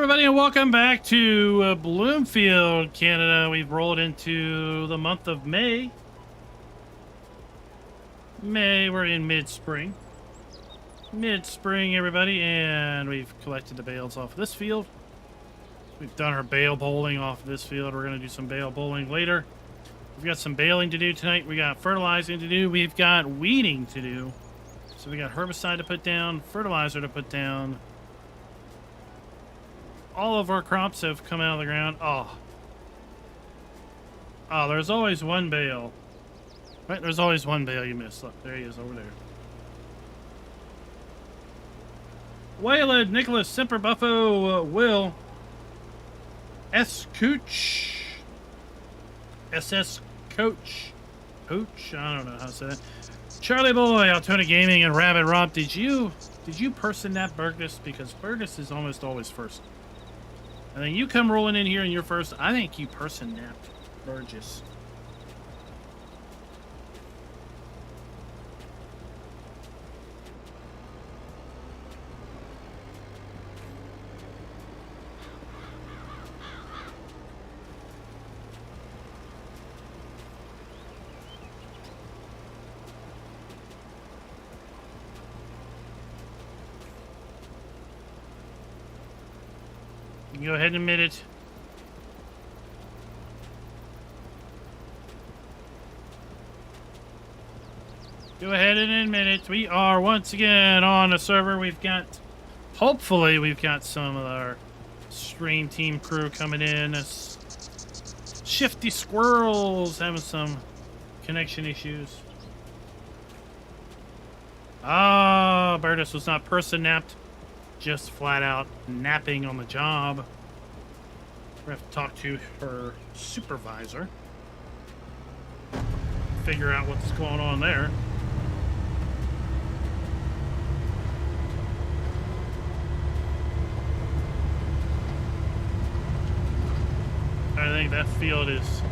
Everybody, and welcome back to Bloomfield, Canada. We've rolled into the month of May. We're in mid-spring. Mid-spring, everybody, and we've collected the bales off this field. We've done our bale bowling off this field. We're going to do some bale bowling later. We've got some baling to do tonight. We got fertilizing to do. We've got weeding to do. So we got herbicide to put down, fertilizer to put down. All of our crops have come out of the ground. Oh, there's always one bale. Right, there's always one bale you miss. Look, there he is over there. Waylon, Nicholas, Semper Buffo, Will, S. Cooch, SS Coach, I don't know how to say that. Charlie Boy, Altona Gaming, and Rabbit Rob. Did you person nap Burgess? Because Burgess is almost always first. And then you come rolling in here and you're first. I think you person napped Burgess. Go ahead and admit it. Go ahead and admit it. We are once again on a server. Hopefully we've got some of our stream team crew coming in. Shifty Squirrels having some connection issues. Burgess was not person napped. Just flat out napping on the job. We have to talk to her supervisor. Figure out what's going on there. I think that field is...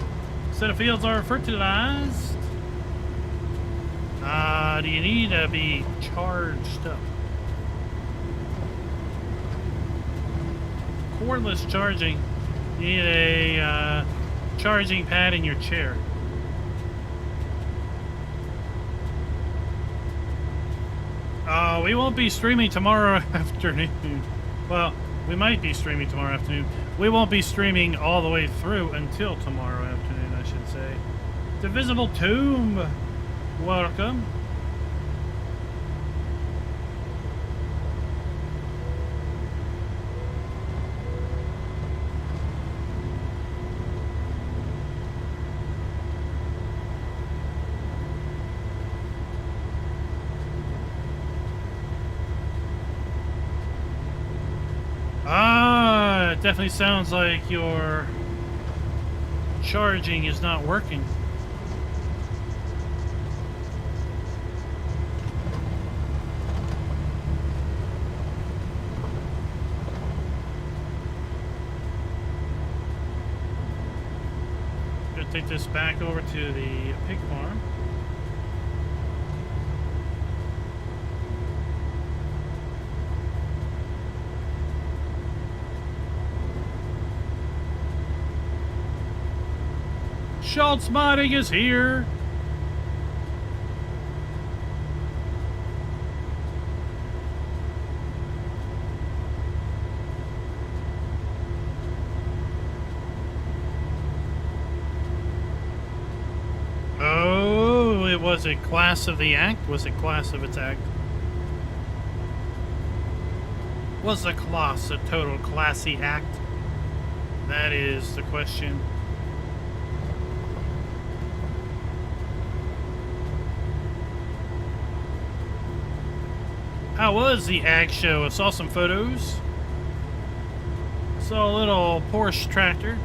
Set of fields are fertilized. Do you need to be charged up? Cordless charging. You need a charging pad in your chair. We won't be streaming tomorrow afternoon. Well, we might be streaming tomorrow afternoon. We won't be streaming all the way through until tomorrow afternoon, I should say. Divisible Tomb, welcome. It definitely sounds like your charging is not working. I'm gonna take this back over to the pig farm. Schultz Modding is here. Oh, it was a class of the act? Was it class of its act? Was the class a total classy act? That is the question. How was the ag show? I saw some photos. Saw a little Porsche tractor.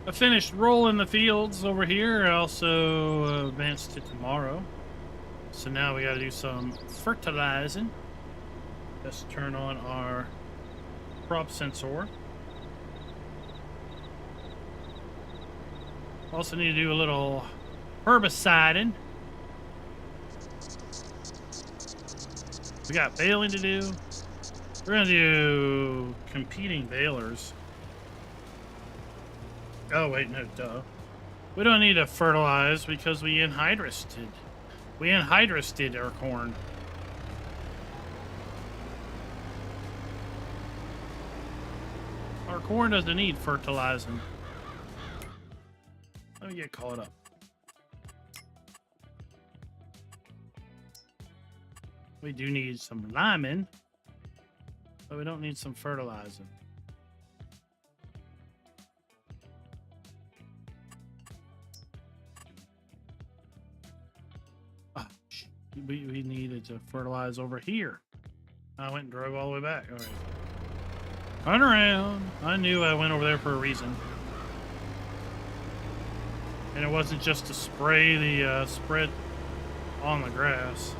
I finished rolling the fields over here. I also advanced to tomorrow. So now we got to do some fertilizing. Let's turn on our crop sensor. Also need to do a little herbiciding. We got baling to do. We're gonna do competing balers. Oh wait, no, duh. We don't need to fertilize because we anhydristed. We anhydristed our corn. Our corn doesn't need fertilizing. Let me get caught up. We do need some liming, but we don't need some fertilizing. Oh, we needed to fertilize over here. I went and drove all the way back. All right. Turn around. I knew I went over there for a reason. And it wasn't just to spray the spread on the grass.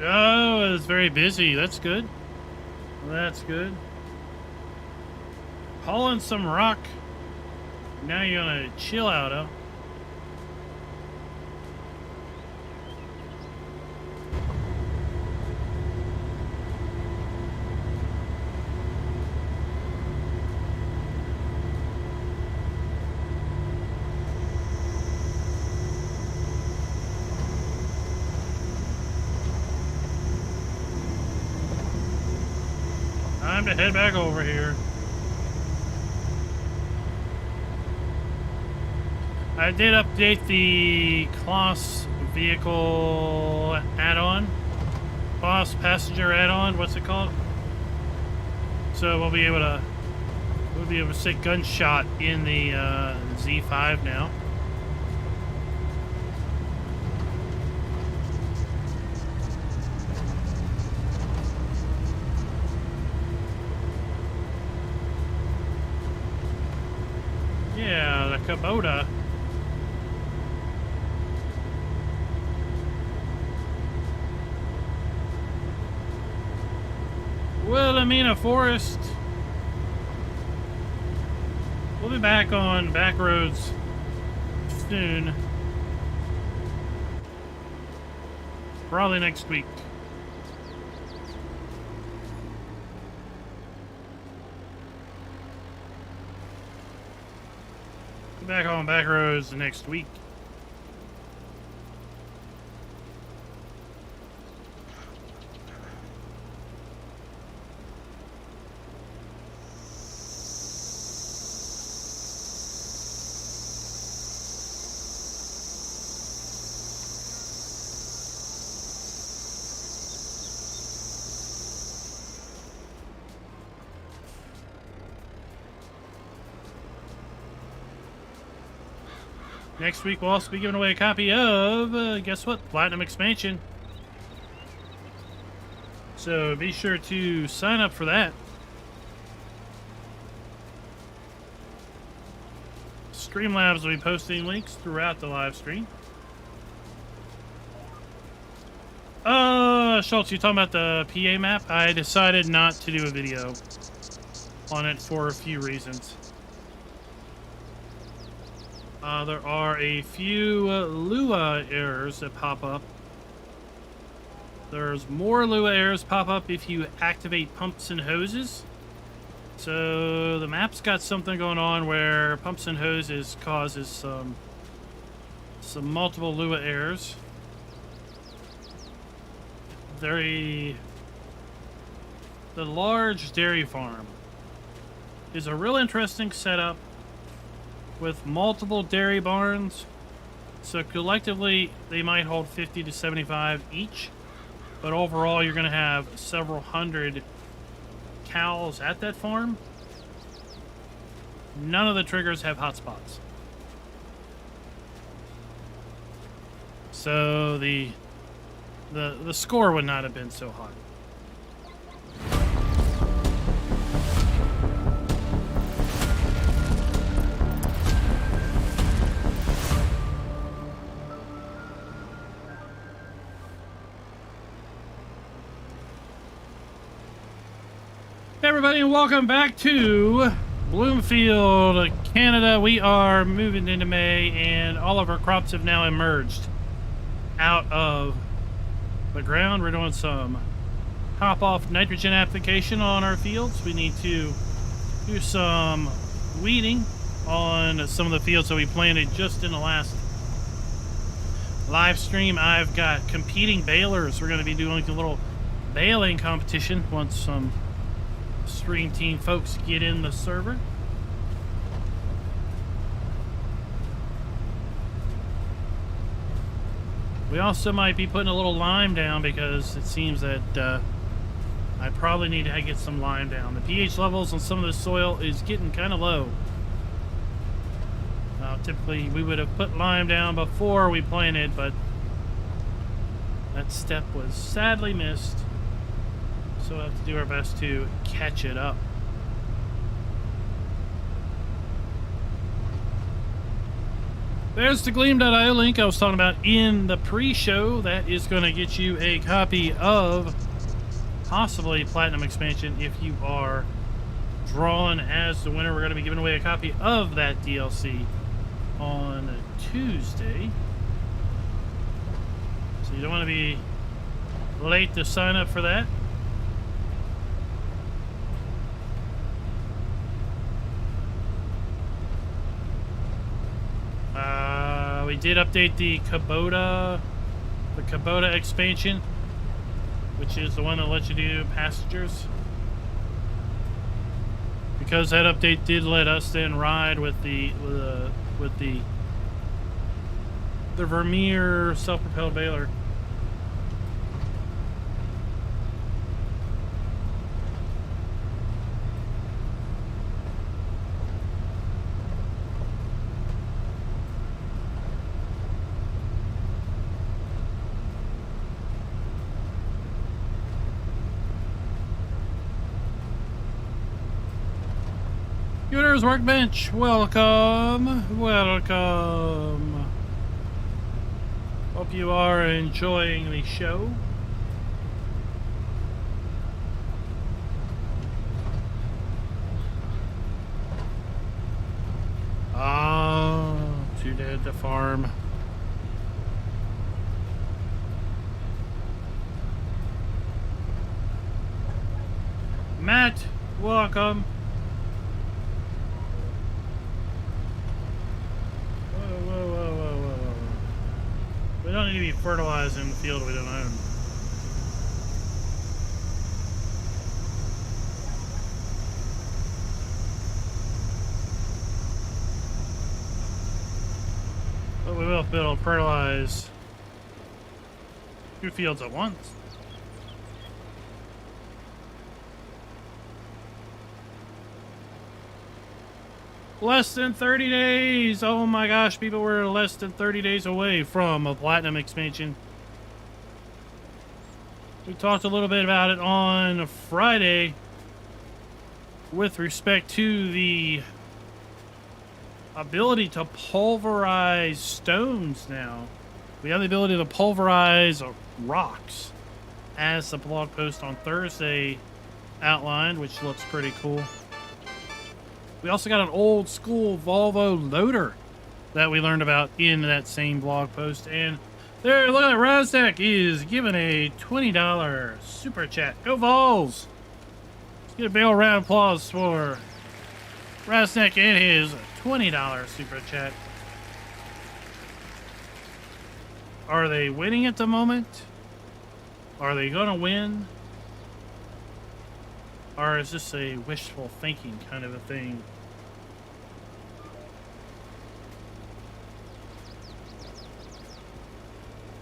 Oh, it's very busy. That's good. That's good. Hauling some rock. Now you're gonna chill out, huh? Time to head back over here. I did update the Kloss vehicle add-on. Kloss passenger add-on, what's it called? So we'll be able to say gunshot in the Z5 now. Yeah, the Kubota. Wilhelmina Forest. We'll be back on back roads soon. Probably next week. Be back on back roads next week. Next week, we'll also be giving away a copy of, guess what? Platinum Expansion. So be sure to sign up for that. Streamlabs will be posting links throughout the live stream. Schultz, you talking about the PA map? I decided not to do a video on it for a few reasons. There are a few Lua errors that pop up. There's more Lua errors pop up if you activate pumps and hoses. So the map's got something going on where pumps and hoses causes some multiple Lua errors. The large dairy farm is a real interesting setup with multiple dairy barns. So collectively they might hold 50 to 75 each, but overall you're going to have several hundred cows at that farm. None of the triggers have hotspots, so the score would not have been so high. Everybody, and welcome back to Bloomfield, Canada. We are moving into May, and all of our crops have now emerged out of the ground. We're doing some top-off nitrogen application on our fields. We need to do some weeding on some of the fields that we planted just in the last live stream. I've got competing balers. We're going to be doing a little baling competition once some stream team folks get in the server. We also might be putting a little lime down because it seems that I probably need to get some lime down. The pH levels on some of the soil is getting kind of low. Typically we would have put lime down before we planted, but that step was sadly missed. So we'll have to do our best to catch it up. There's the Gleam.io link I was talking about in the pre-show. That is going to get you a copy of possibly Platinum Expansion if you are drawn as the winner. We're going to be giving away a copy of that DLC on Tuesday. So you don't want to be late to sign up for that. We did update the Kubota expansion, which is the one that lets you do passengers. Because that update did let us then ride with the Vermeer self-propelled baler. Computers Workbench, welcome, welcome. Hope you are enjoying the show. Too dead to farm. Matt, welcome. We don't need to be fertilizing the field we don't own. But we will be able to fertilize 2 fields at once. Less than 30 days! Oh my gosh, people, were less than 30 days away from a Platinum expansion. We talked a little bit about it on Friday with respect to the ability to pulverize stones now. We have the ability to pulverize rocks, as the blog post on Thursday outlined, which looks pretty cool. We also got an old school Volvo loader that we learned about in that same blog post. And there, look at that, Raznek is giving a $20 super chat. Go Vols! Let's get a big old round of applause for Raznek and his $20 super chat. Are they winning at the moment? Are they gonna win? Or is this a wishful thinking kind of a thing?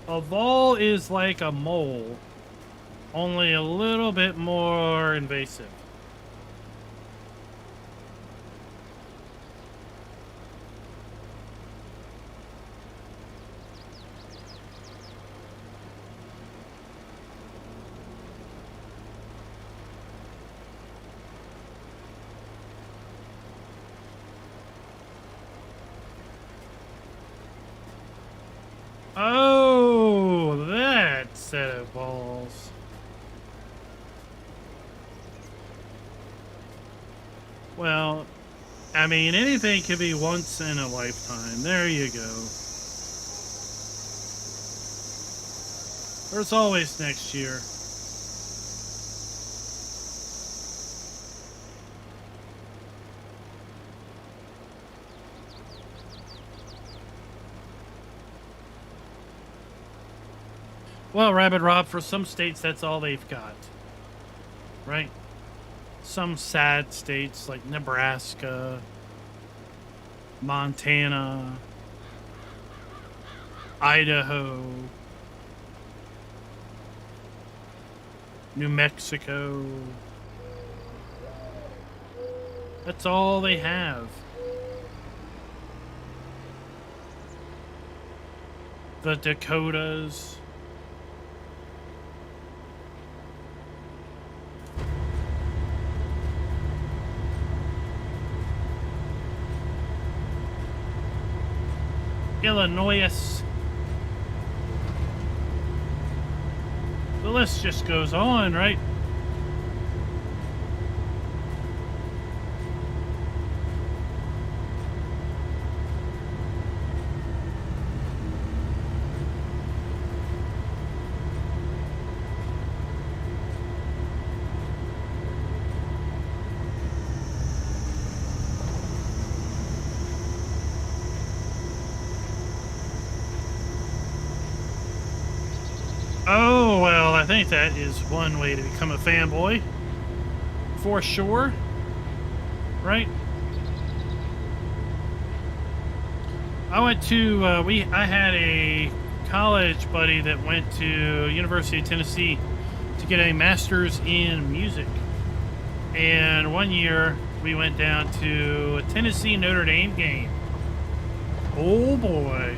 A Vol is like a mole, only a little bit more invasive. Oh, that set of balls. Well, I mean, anything could be once in a lifetime. There you go. There's always next year. Well, Rabbit Rob, for some states, that's all they've got. Right? Some sad states like Nebraska, Montana, Idaho, New Mexico. That's all they have. The Dakotas. Illinois. The list just goes on, right? Oh, well, I think that is one way to become a fanboy. For sure. Right? I went to, I had a college buddy that went to University of Tennessee to get a master's in music. And one year, we went down to a Tennessee Notre Dame game. Oh, boy.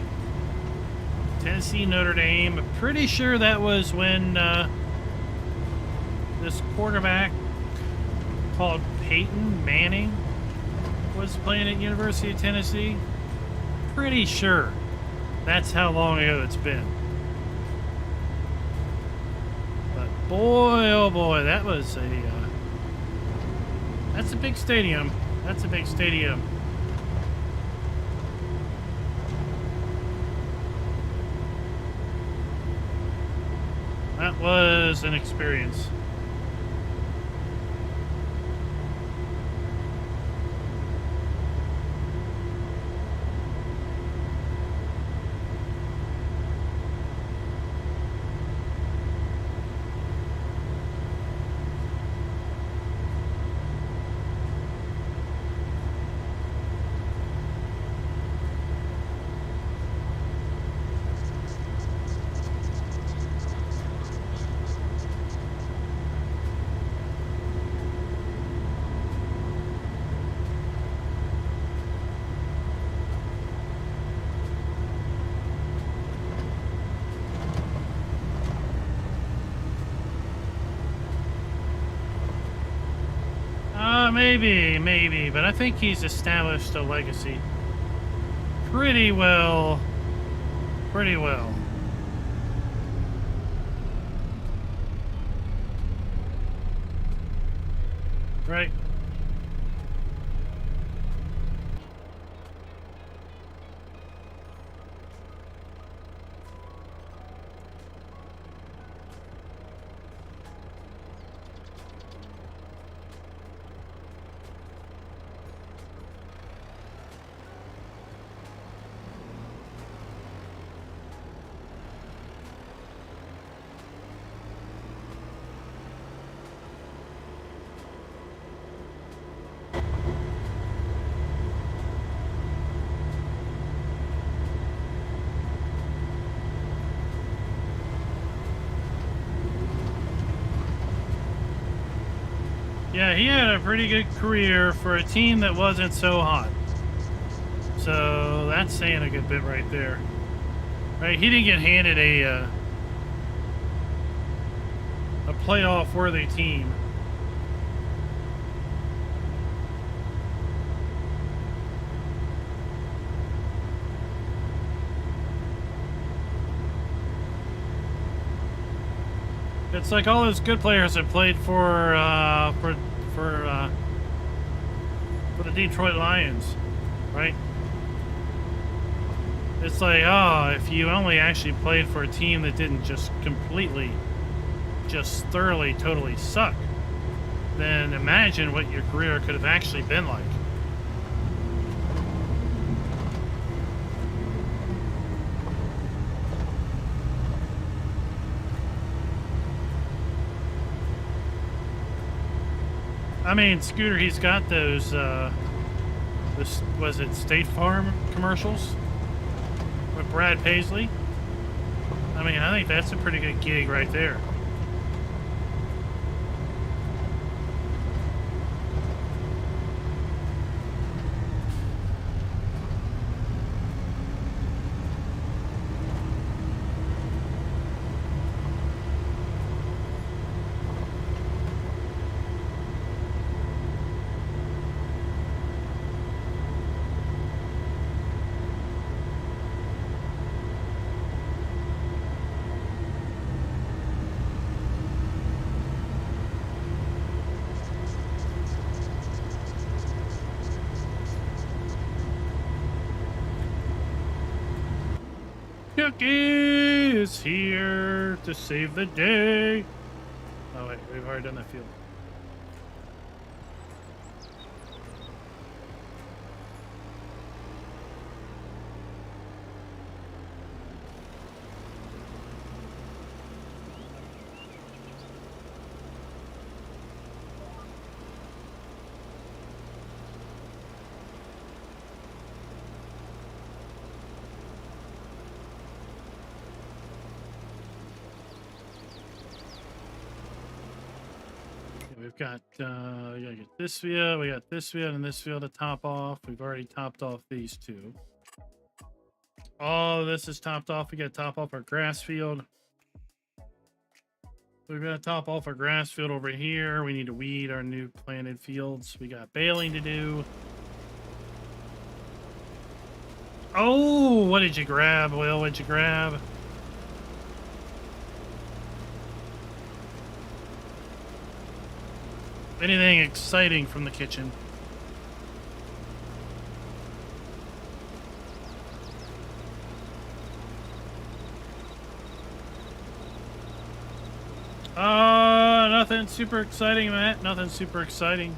Tennessee Notre Dame. I'm pretty sure that was when this quarterback called Peyton Manning was playing at University of Tennessee. Pretty sure that's how long ago it's been. But boy, oh boy, that was that's a big stadium. That's a big stadium. That was an experience. Maybe, but I think he's established a legacy pretty well. Right? Yeah, he had a pretty good career for a team that wasn't so hot. So that's saying a good bit right there. Right, he didn't get handed a playoff-worthy team. It's like all those good players that played for Detroit Lions, right? It's like, oh, if you only actually played for a team that didn't just completely, just thoroughly, totally suck, then imagine what your career could have actually been like. I mean, Scooter, he's got those, was it State Farm commercials with Brad Paisley? I mean, I think that's a pretty good gig right there. Cookie is here to save the day. Oh wait, we've already done that field. We've got, we gotta get this field, we got this field and this field to top off. We've already topped off these two. All this is topped off. We gotta top off our grass field. We've got to top off our grass field over here. We need to weed our new planted fields. We got baling to do. Oh, what did you grab, Will? What did you grab? Anything exciting from the kitchen? Nothing super exciting, Matt. Nothing super exciting.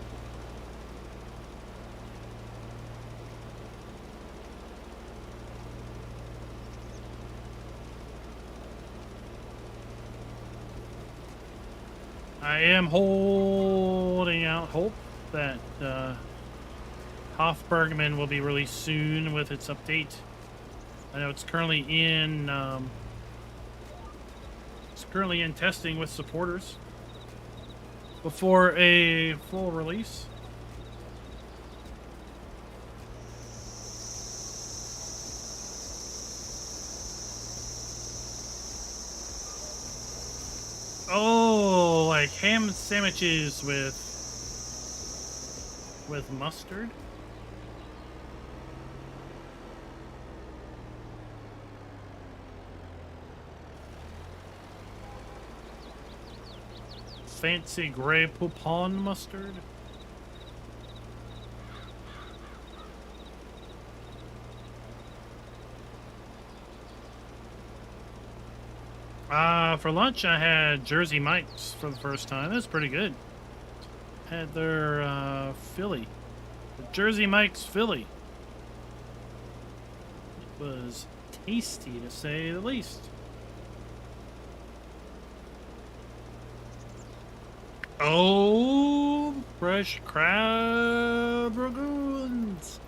I am holding out hope that Hofbergman will be released soon with its update. I know it's currently in testing with supporters before a full release. Oh, like ham sandwiches with mustard. Fancy gray poupon mustard. For lunch I had Jersey Mike's for the first time. That's pretty good. Had their Philly. The Jersey Mike's Philly. It was tasty to say the least. Oh, fresh crab ragoons.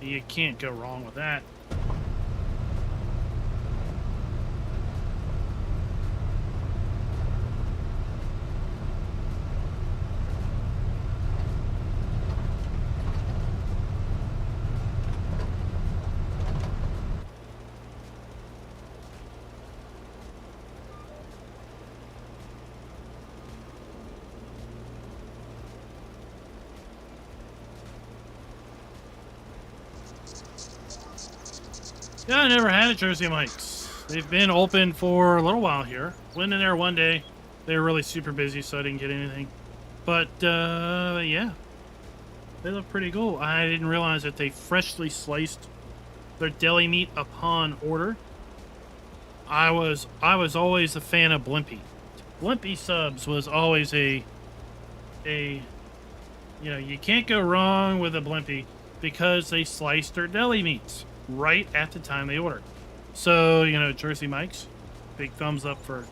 You can't go wrong with that. Yeah, I never had a Jersey Mike's. They've been open for a little while here. Went in there one day. They were really super busy, so I didn't get anything. But, yeah. They look pretty cool. I didn't realize that they freshly sliced their deli meat upon order. I was always a fan of Blimpie. Blimpie subs was always you know, you can't go wrong with a Blimpie because they sliced their deli meats right at the time they ordered. So, you know, Jersey Mike's, big thumbs up for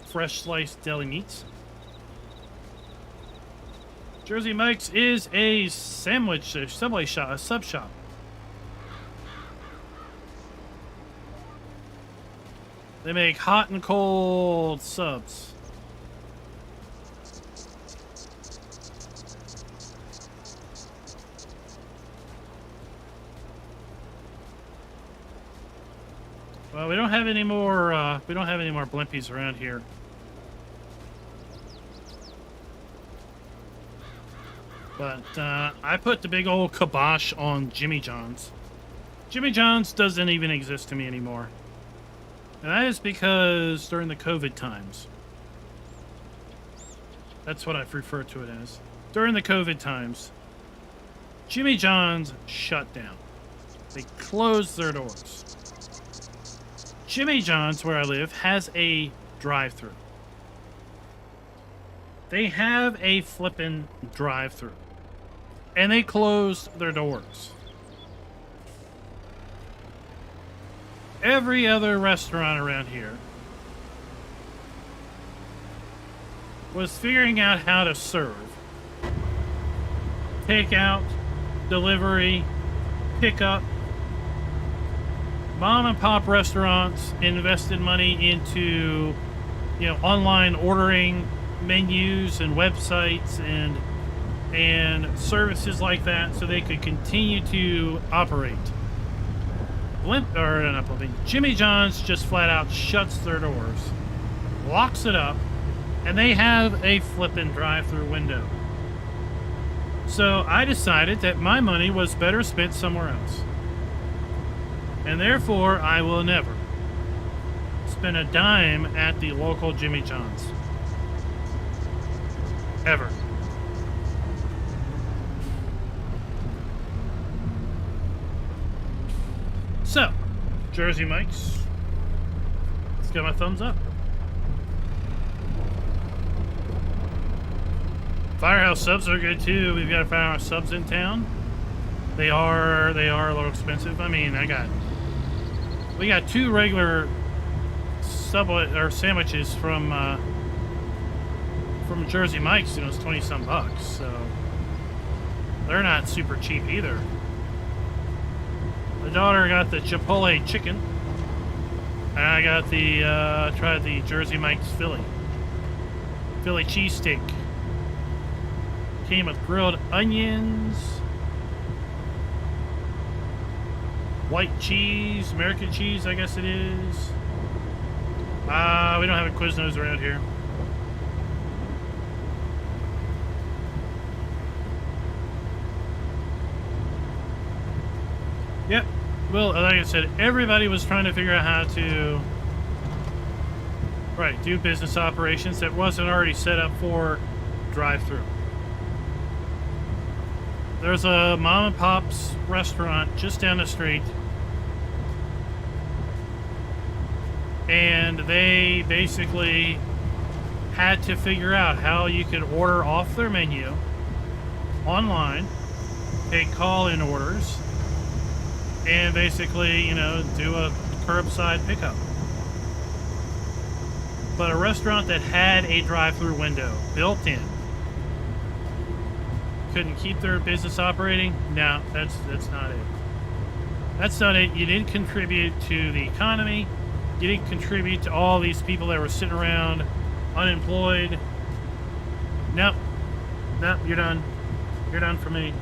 fresh sliced deli meats. Jersey Mike's is a Subway shop, a sub shop. They make hot and cold subs. Well, we don't have any more. We don't have any more Blimpies around here. But I put the big old kibosh on Jimmy John's. Jimmy John's doesn't even exist to me anymore. And that is because during the COVID times. That's what I've referred to it as. During the COVID times, Jimmy John's shut down. They closed their doors. Jimmy John's, where I live, has a drive-thru. They have a flippin' drive-thru. And they closed their doors. Every other restaurant around here was figuring out how to serve. Takeout, delivery, pickup. Mom and pop restaurants invested money into, you know, online ordering menus and websites and services like that so they could continue to operate. Jimmy John's just flat out shuts their doors, locks it up, and they have a flippin' drive-through window. So I decided that my money was better spent somewhere else. And therefore, I will never spend a dime at the local Jimmy John's. Ever. So, Jersey Mike's. Let's get my thumbs up. Firehouse subs are good too. We've got Firehouse subs in town. They are a little expensive. I mean, we got 2 regular Subway or sandwiches from Jersey Mike's, and it was 20-some bucks. So they're not super cheap either. The daughter got the Chipotle chicken. And I got tried the Jersey Mike's Philly cheesesteak. Came with grilled onions, white cheese, American cheese, I guess it is. We don't have a Quiznos around here. Yep. Well, like I said, everybody was trying to figure out how to do business operations that wasn't already set up for drive-through. There's a mom and pop's restaurant just down the street, and they basically had to figure out how you could order off their menu online, take call-in orders, and basically, you know, do a curbside pickup. But a restaurant that had a drive-through window built in couldn't keep their business operating. No, that's not it. That's not it. You didn't contribute to the economy. You didn't contribute to all these people that were sitting around unemployed. Nope. Nope, you're done. You're done for me.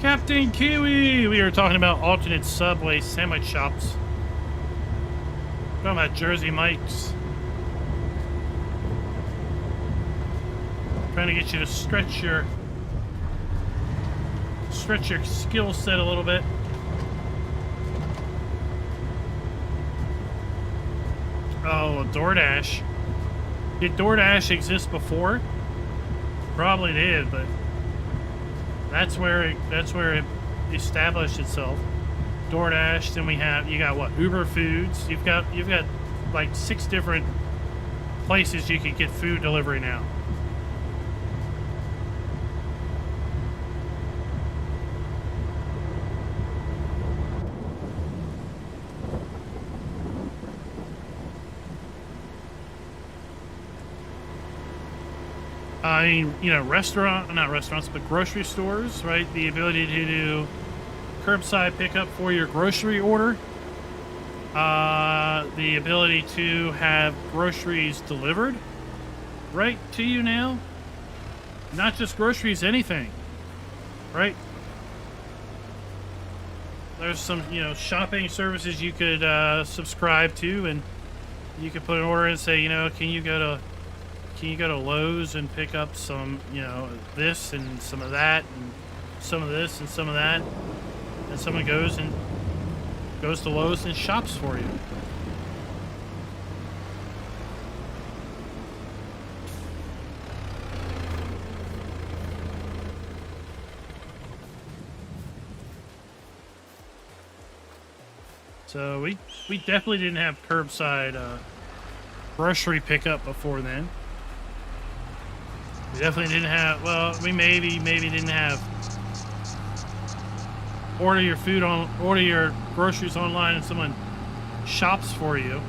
Captain Kiwi! We were talking about alternate Subway sandwich shops. Talking about Jersey Mike's. Trying to get you to stretch your skill set a little bit. Oh, DoorDash. Did DoorDash exist before? Probably did, but that's where it established itself. DoorDash. Then you got what? Uber Foods. You've got like 6 different places you can get food delivery now. I mean, you know, not restaurants, but grocery stores, right? The ability to do curbside pickup for your grocery order. The ability to have groceries delivered right to you now. Not just groceries, anything, right? There's some, you know, shopping services you could subscribe to, and you could put an order and say, you know, can you go to Lowe's and pick up some, you know, this and some of that and some of this and some of that, and someone goes to Lowe's and shops for you. So we definitely didn't have curbside grocery pickup before then. We definitely didn't have, well, we maybe didn't have order your groceries online and someone shops for you.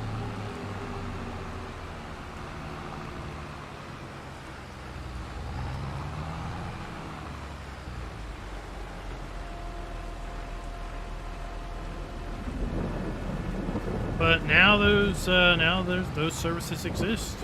But now those services exist.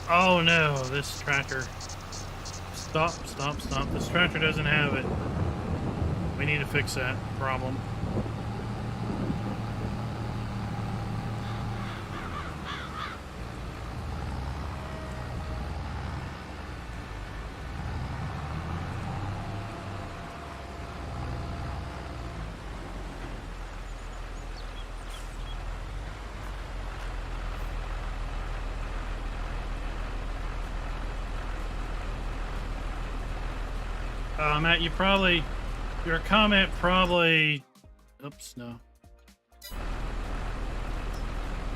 Oh no, this tractor. Stop. This tractor doesn't have it. We need to fix that problem. Matt, your comment probably, oops, no.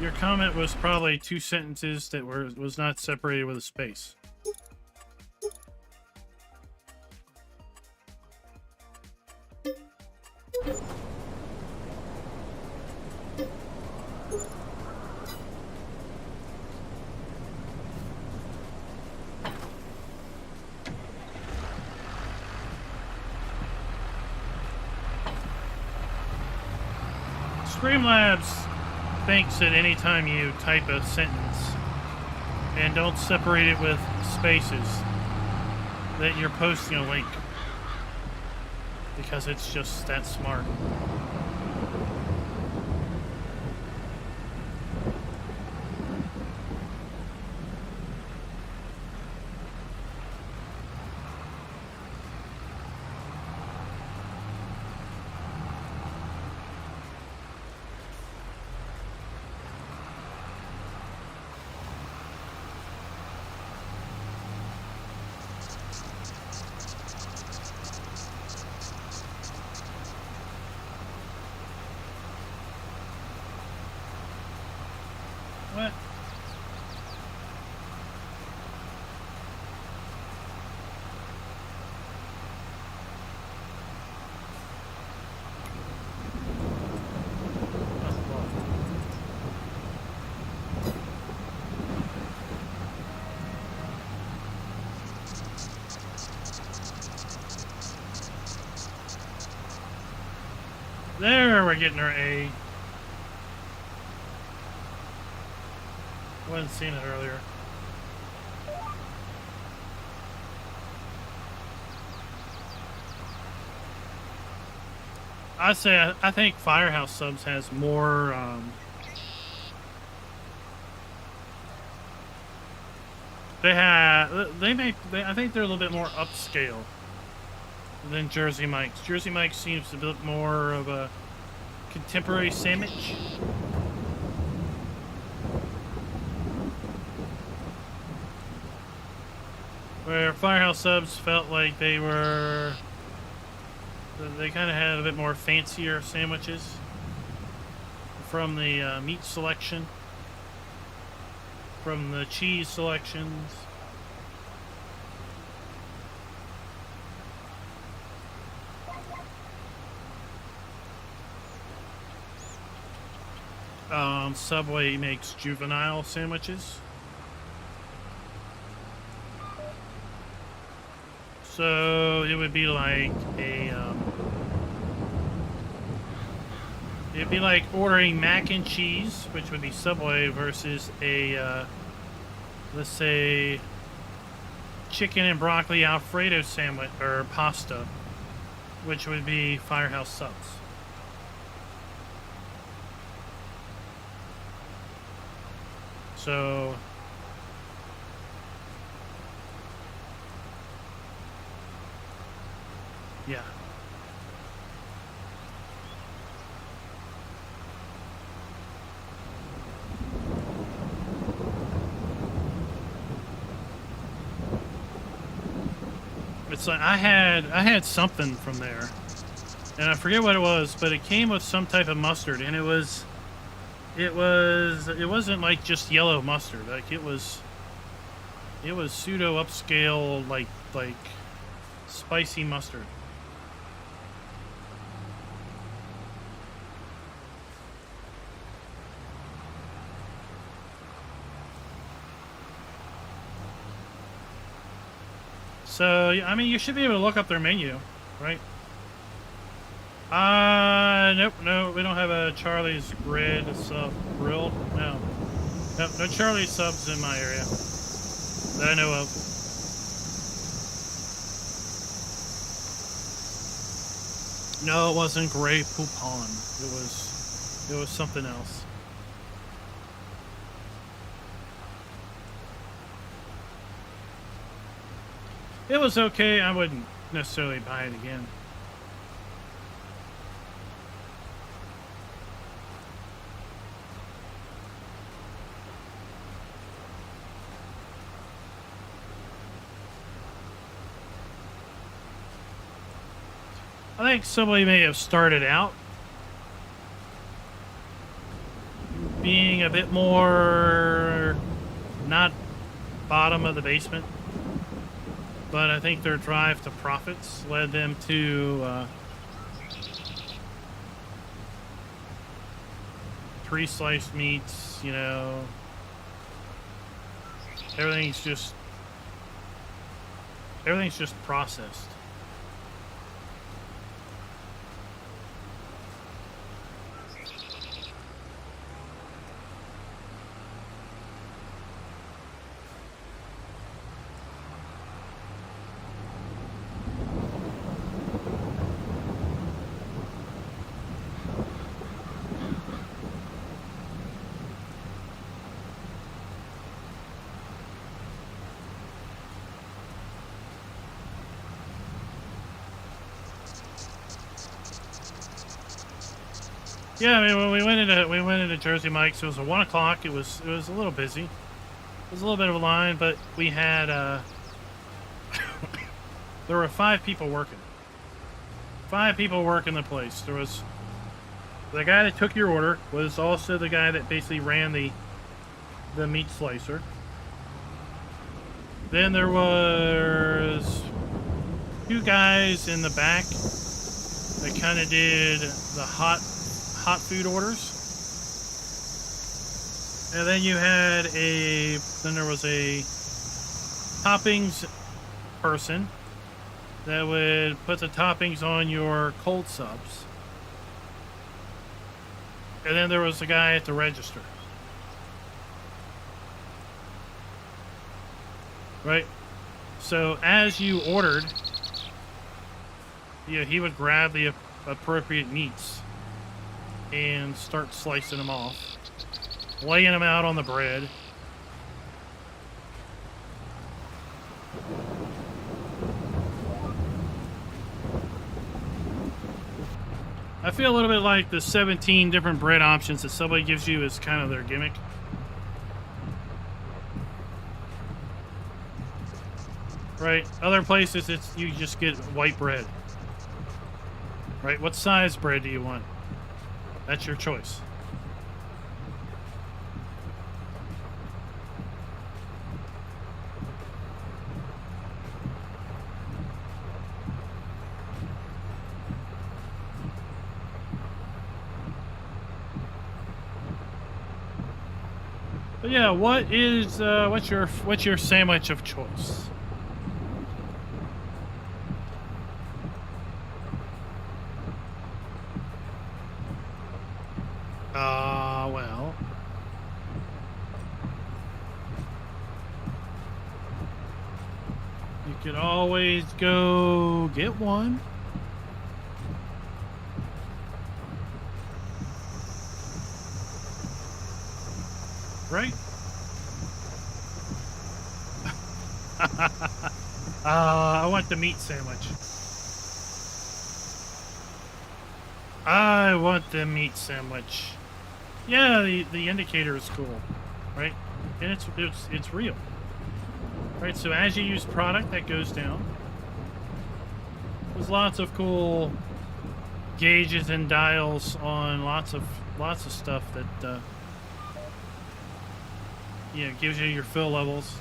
Your comment was probably 2 sentences that was not separated with a space. Streamlabs thinks that anytime you type a sentence and don't separate it with spaces, that you're posting a link. Because it's just that smart. What? There, we're getting our A. wasn't seeing it earlier. I'd say I think Firehouse Subs has more. I think they're a little bit more upscale than Jersey Mike's. Jersey Mike's seems a bit more of a contemporary sandwich. Where Firehouse Subs felt like they kind of had a bit more fancier sandwiches from the meat selection, from the cheese selections. Subway makes juvenile sandwiches. So it would be like it'd be like ordering mac and cheese, which would be Subway, versus a, let's say, chicken and broccoli Alfredo sandwich or pasta, which would be Firehouse Subs. So yeah. It's like I had something from there, and I forget what it was, but it came with some type of mustard, and it wasn't like just yellow mustard. Like it was pseudo upscale like spicy mustard. So, I mean, you should be able to look up their menu, right? Nope, no, we don't have a Charlie's Red Sub Grill. No. Nope, no Charlie's Subs in my area that I know of. No, it wasn't Grey Poupon. It was something else. It was okay. I wouldn't necessarily buy it again. I think somebody may have started out being a bit more not bottom of the basement, but I think their drive to profits led them to pre-sliced meats, you know, everything's just processed. Yeah, I mean, when we went into Jersey Mike's, it was at 1 o'clock. It was a little busy. It was a little bit of a line, but we had there were 5 people working. 5 people working the place. There was the guy that took your order, was also the guy that basically ran the meat slicer. Then there was 2 guys in the back that kind of did the hot food orders. And then there was a toppings person that would put the toppings on your cold subs. And then there was a guy at the register. right? So as you ordered, yeah, he would grab the appropriate meats and start slicing them off, laying them out on the bread. I feel a little bit like the 17 different bread options that somebody gives you is kind of their gimmick. Right? Other places, you just get white bread. Right? What size bread do you want? That's your choice. But yeah, what's your sandwich of choice? Well, you could always go get one. Right? I want the meat sandwich. I want the meat sandwich. Yeah, the indicator is cool, right? And it's real. Right, so as you use product, that goes down. There's lots of cool gauges and dials on lots of stuff that gives you your fill levels.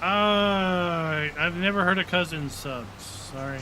I've never heard of cousin subs. Sorry.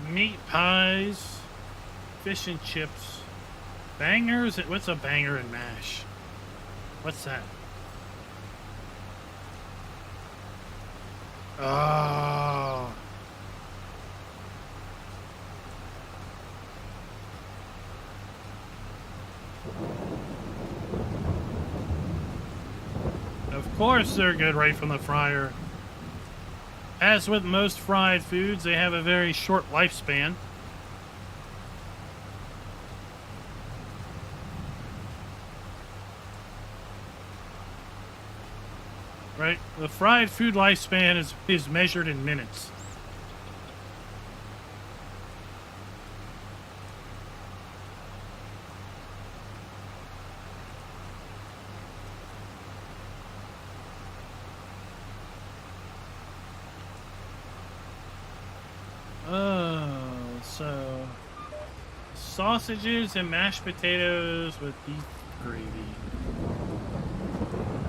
Meat pies, fish and chips, bangers. What's a banger and mash? What's that? Oh. Of course they're good right from the fryer. As with most fried foods, they have a very short lifespan. Right? The fried food lifespan is measured in minutes. So sausages and mashed potatoes with beef gravy.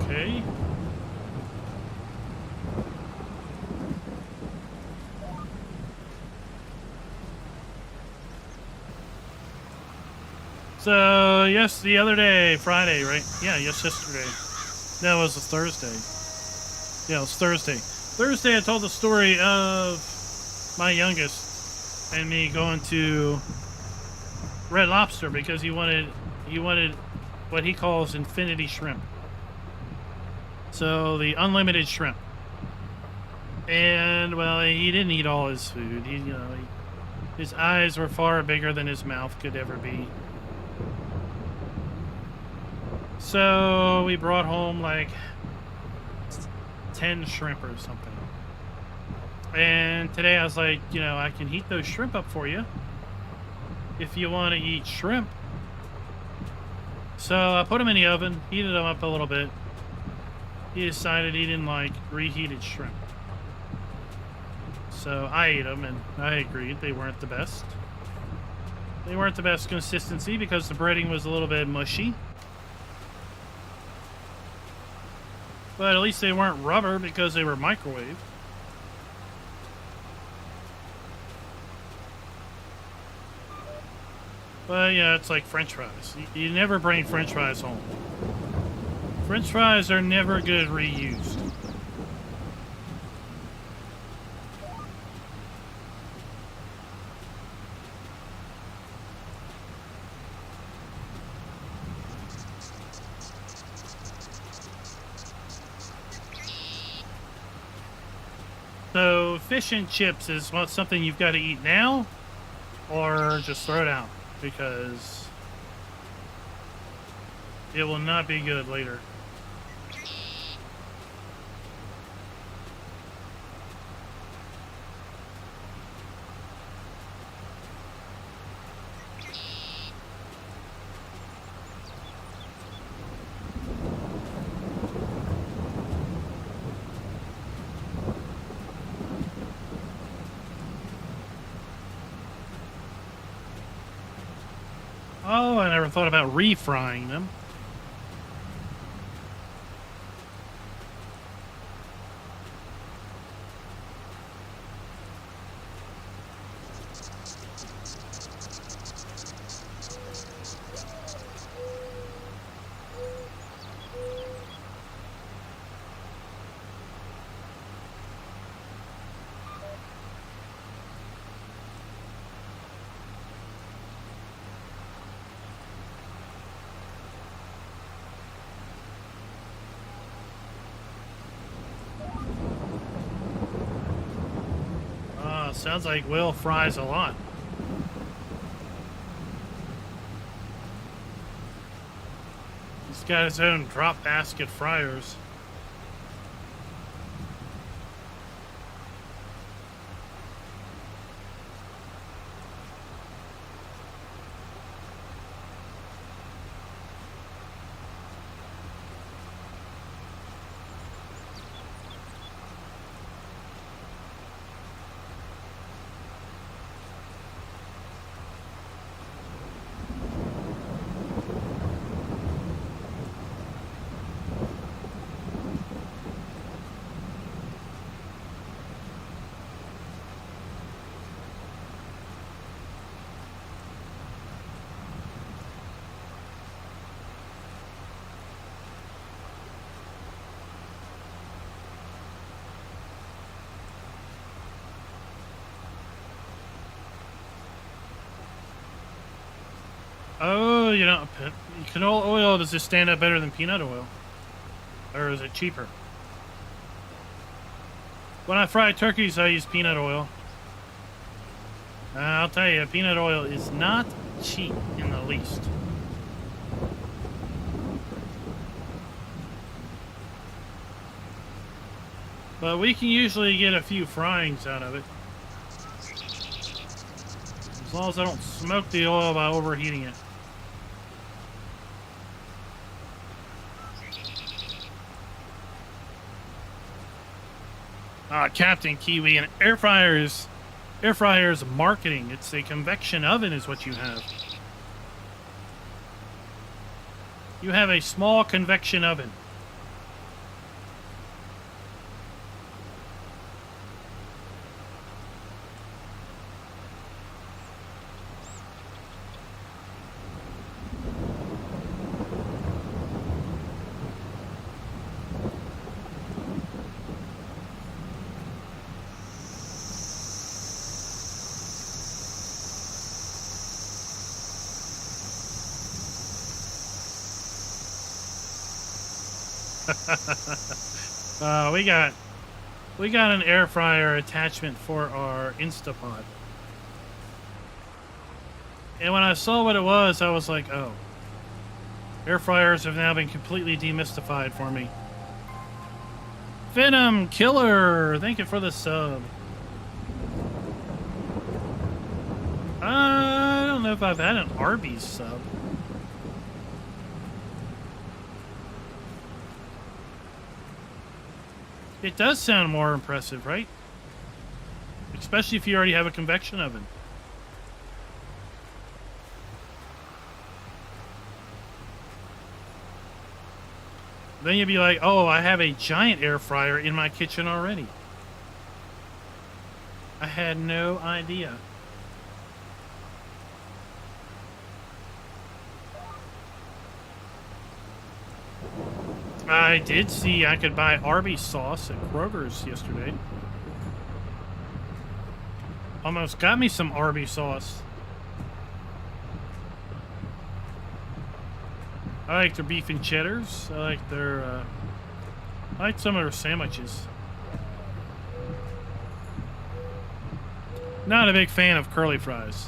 Okay. So, yes, the other day, Friday, right? Yeah, yes, yesterday. No, it was a Thursday. Yeah, it was Thursday. Thursday, I told the story of my youngest and me going to Red Lobster because he wanted what he calls infinity shrimp. So, the unlimited shrimp. And, well, he didn't eat all his food. His eyes were far bigger than his mouth could ever be. So we brought home like 10 shrimp or something. And today I was like, I can heat those shrimp up for you if you want to eat shrimp. So I put them in the oven, heated them up a little bit. He decided he didn't like reheated shrimp. So I ate them, and I agreed they weren't the best. They weren't the best consistency because the breading was a little bit mushy. But at least they weren't rubber because they were microwaved. But yeah, it's like French fries. You never bring French fries home. French fries are never good reused. So fish and chips is something you've got to eat now, or just throw it out, because it will not be good later. Oh, I never thought about refrying them. Sounds like Will fries a lot. He's got his own drop basket fryers. Oh, you know, canola oil, does this stand up better than peanut oil? Or is it cheaper? When I fry turkeys, I use peanut oil. I'll tell you, peanut oil is not cheap in the least. But we can usually get a few fryings out of it. As long as I don't smoke the oil by overheating it. Captain Kiwi, an air fryer is marketing. It's a convection oven is what you have. You have a small convection oven. We got an air fryer attachment for our Instapot. And when I saw what it was, I was like, oh. Air fryers have now been completely demystified for me. Venom Killer, thank you for the sub. I don't know if I've had an Arby's sub. It does sound more impressive, right? especially if you already have a convection oven. Then you'd be like, oh, I have a giant air fryer in my kitchen already. I had no idea. I did see I could buy Arby's sauce at Kroger's yesterday. Almost got me some Arby's sauce. I like their beef and cheddars. I like their, I like some of their sandwiches. Not a big fan of curly fries.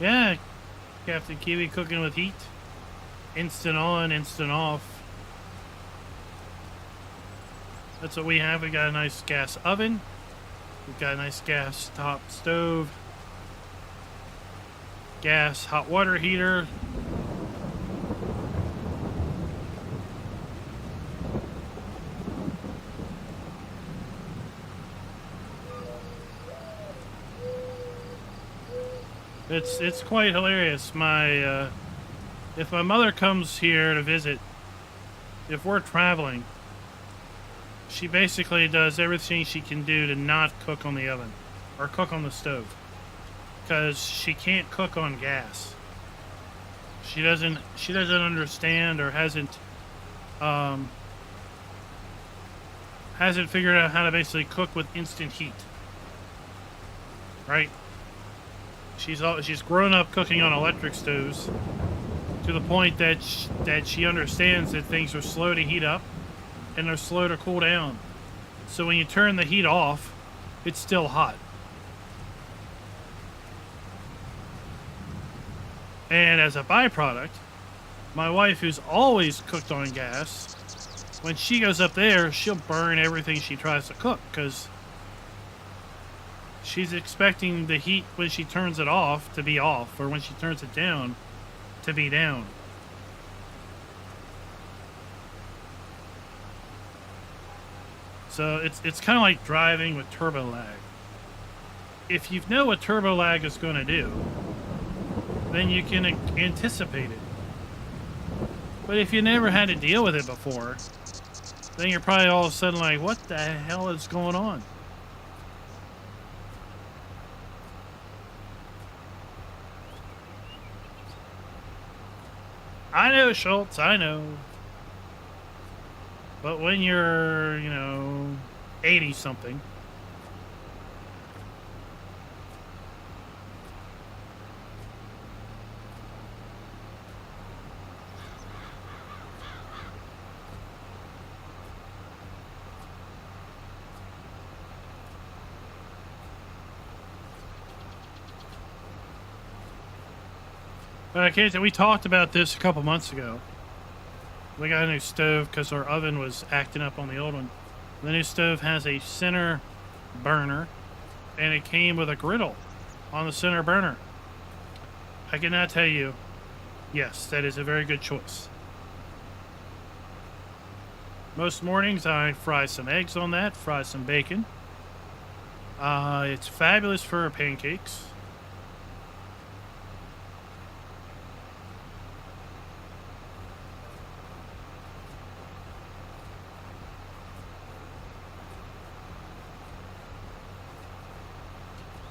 Yeah, Captain Kiwi cooking with heat. Instant on, instant off. That's what we have. We got a nice gas oven. We've got a nice gas top stove. Gas hot water heater. It's quite hilarious. My if my mother comes here to visit, if we're traveling, she basically does everything she can do to not cook on the oven or cook on the stove, because she can't cook on gas. She doesn't understand or hasn't figured out how to basically cook with instant heat. Right? She's grown up cooking on electric stoves to the point that she understands that things are slow to heat up and they're slow to cool down. So when you turn the heat off, it's still hot. And as a byproduct, my wife, who's always cooked on gas, when she goes up there, she'll burn everything she tries to cook, because she's expecting the heat when she turns it off to be off, or when she turns it down to be down. So it's kind of like driving with turbo lag. If you know what turbo lag is going to do, then you can anticipate it. But if you never had to deal with it before, then you're probably all of a sudden like, what the hell is going on? I know, Schultz, I know. But when you're, 80-something... Okay, so we talked about this a couple months ago. We got a new stove because our oven was acting up on the old one. The new stove has a center burner, and it came with a griddle on the center burner. I cannot tell you, yes, that is a very good choice. Most mornings I fry some eggs on that, fry some bacon. It's fabulous for pancakes.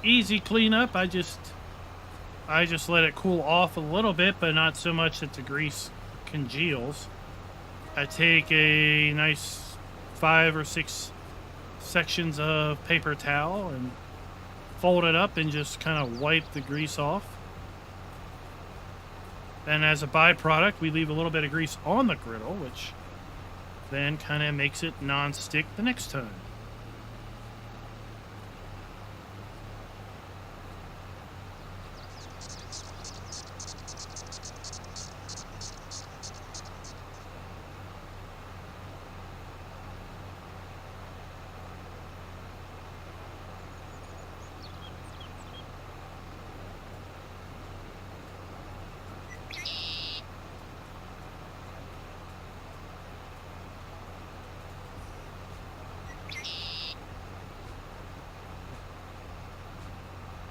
Easy cleanup. I just let it cool off a little bit, but not so much that the grease congeals, I take a nice 5 or 6 sections of paper towel and fold it up and just kind of wipe the grease off. And as a byproduct, we leave a little bit of grease on the griddle, which then kind of makes it non-stick the next time.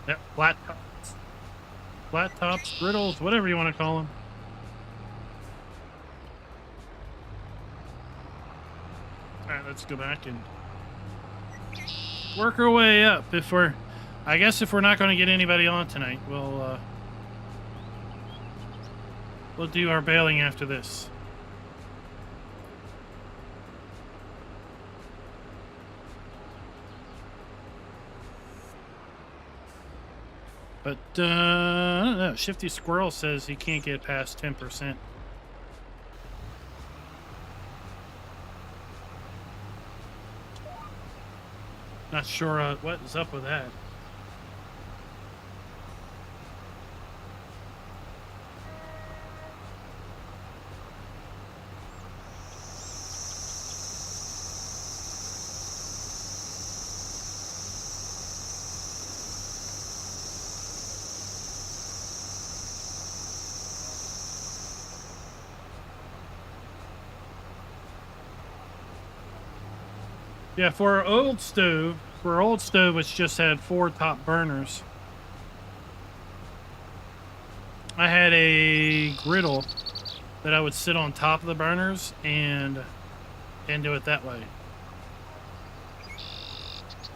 Yep, flat tops, griddles, whatever you want to call them. All right, let's go back and work our way up. I guess if we're not going to get anybody on tonight, we'll do our baling after this. But, I don't know. Shifty Squirrel says he can't get past 10%. Not sure what is up with that. Yeah, for our old stove, which just had 4 top burners, I had a griddle that I would sit on top of the burners and do it that way.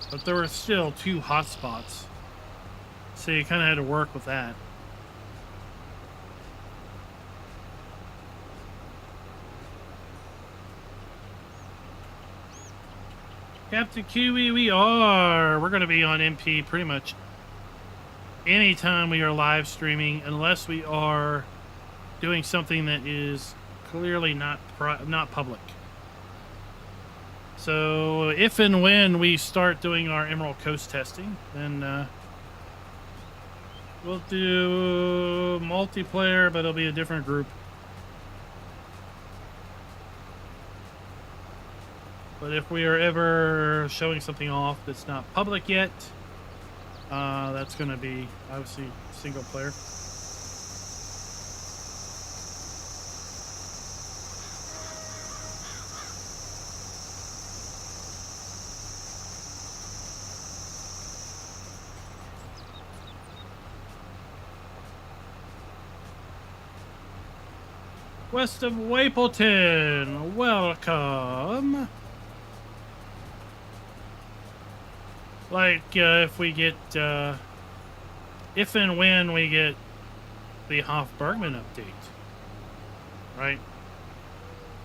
But there were still 2 hot spots, so you kind of had to work with that. Captain Kiwi, we're going to be on MP pretty much anytime we are live streaming, unless we are doing something that is clearly not public. So if and when we start doing our Emerald Coast testing, then we'll do multiplayer, but it'll be a different group. But if we are ever showing something off that's not public yet, that's going to be obviously single player. West of Wapleton, welcome. Like, if and when we get the Hoff-Bergman update, right?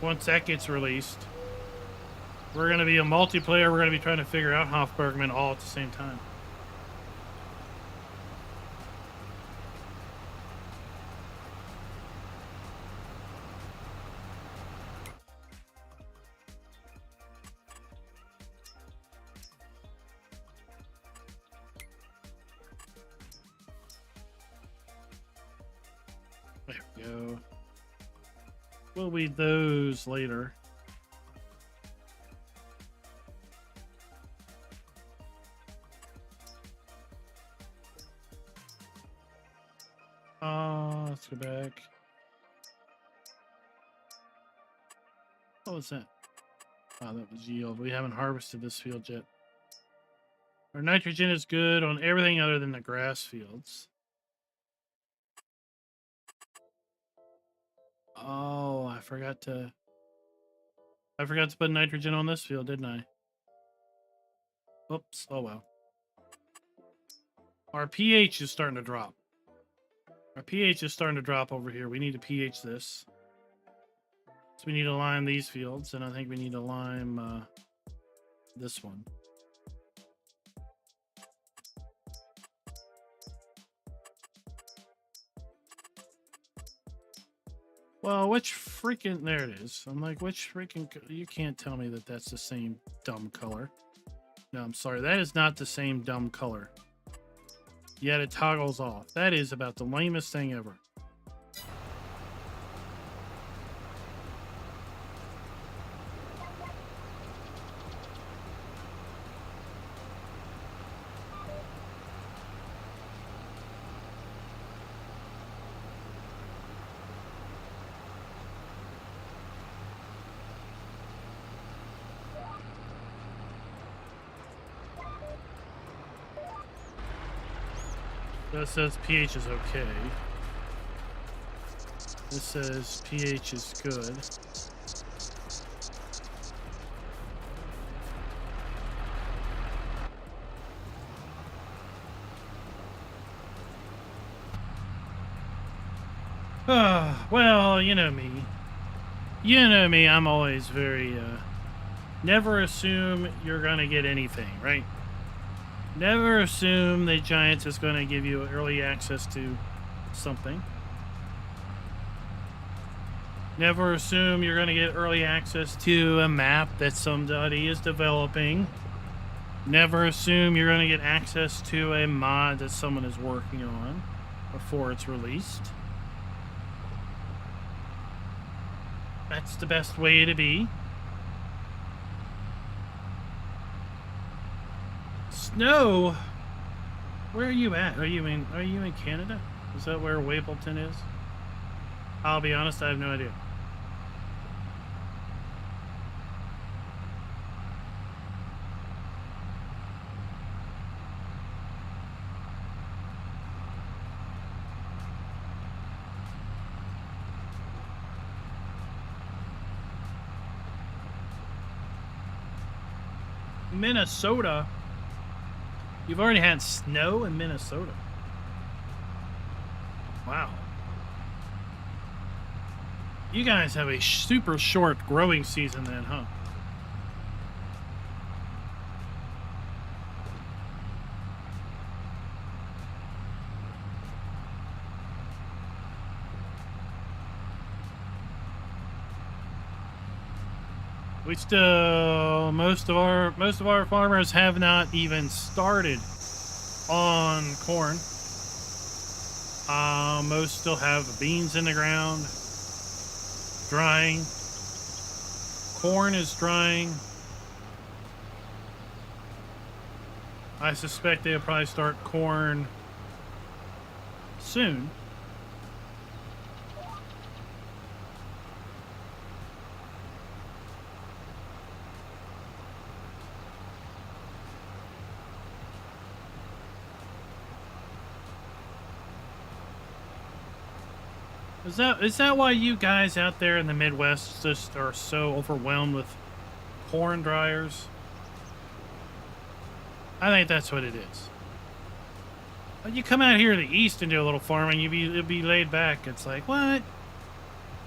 Once that gets released, we're going to be a multiplayer. We're going to be trying to figure out Hoff-Bergman all at the same time. There we go. We'll read those later. Let's go back. What was that? Oh, that was yield. We haven't harvested this field yet. Our nitrogen is good on everything other than the grass fields. Oh, I forgot to put nitrogen on this field, didn't I? Oops. Oh, well. Our pH is starting to drop. Our pH is starting to drop over here. We need to pH this. So we need to lime these fields, and I think we need to lime this one. Well, which freaking... There it is. I'm like, which freaking... You can't tell me that that's the same dumb color. No, I'm sorry. That is not the same dumb color. Yet it toggles off. That is about the lamest thing ever. That says pH is okay. This says pH is good. Well, you know me. You know me, I'm always very, never assume you're gonna get anything, right? Never assume that Giants is going to give you early access to something. Never assume you're going to get early access to a map that somebody is developing. Never assume you're going to get access to a mod that someone is working on before it's released. That's the best way to be. Snow? Where are you at? Are you in Canada? Is that where Wapleton is? I'll be honest, I have no idea. Minnesota? You've already had snow in Minnesota. Wow. You guys have a super short growing season then, huh? We still, most of our farmers have not even started on corn. Most still have beans in the ground, drying. Corn is drying. I suspect they'll probably start corn soon. Is that why you guys out there in the Midwest just are so overwhelmed with corn dryers? I think that's what it is. But you come out here to the East and do a little farming, you'll be laid back. It's like, what?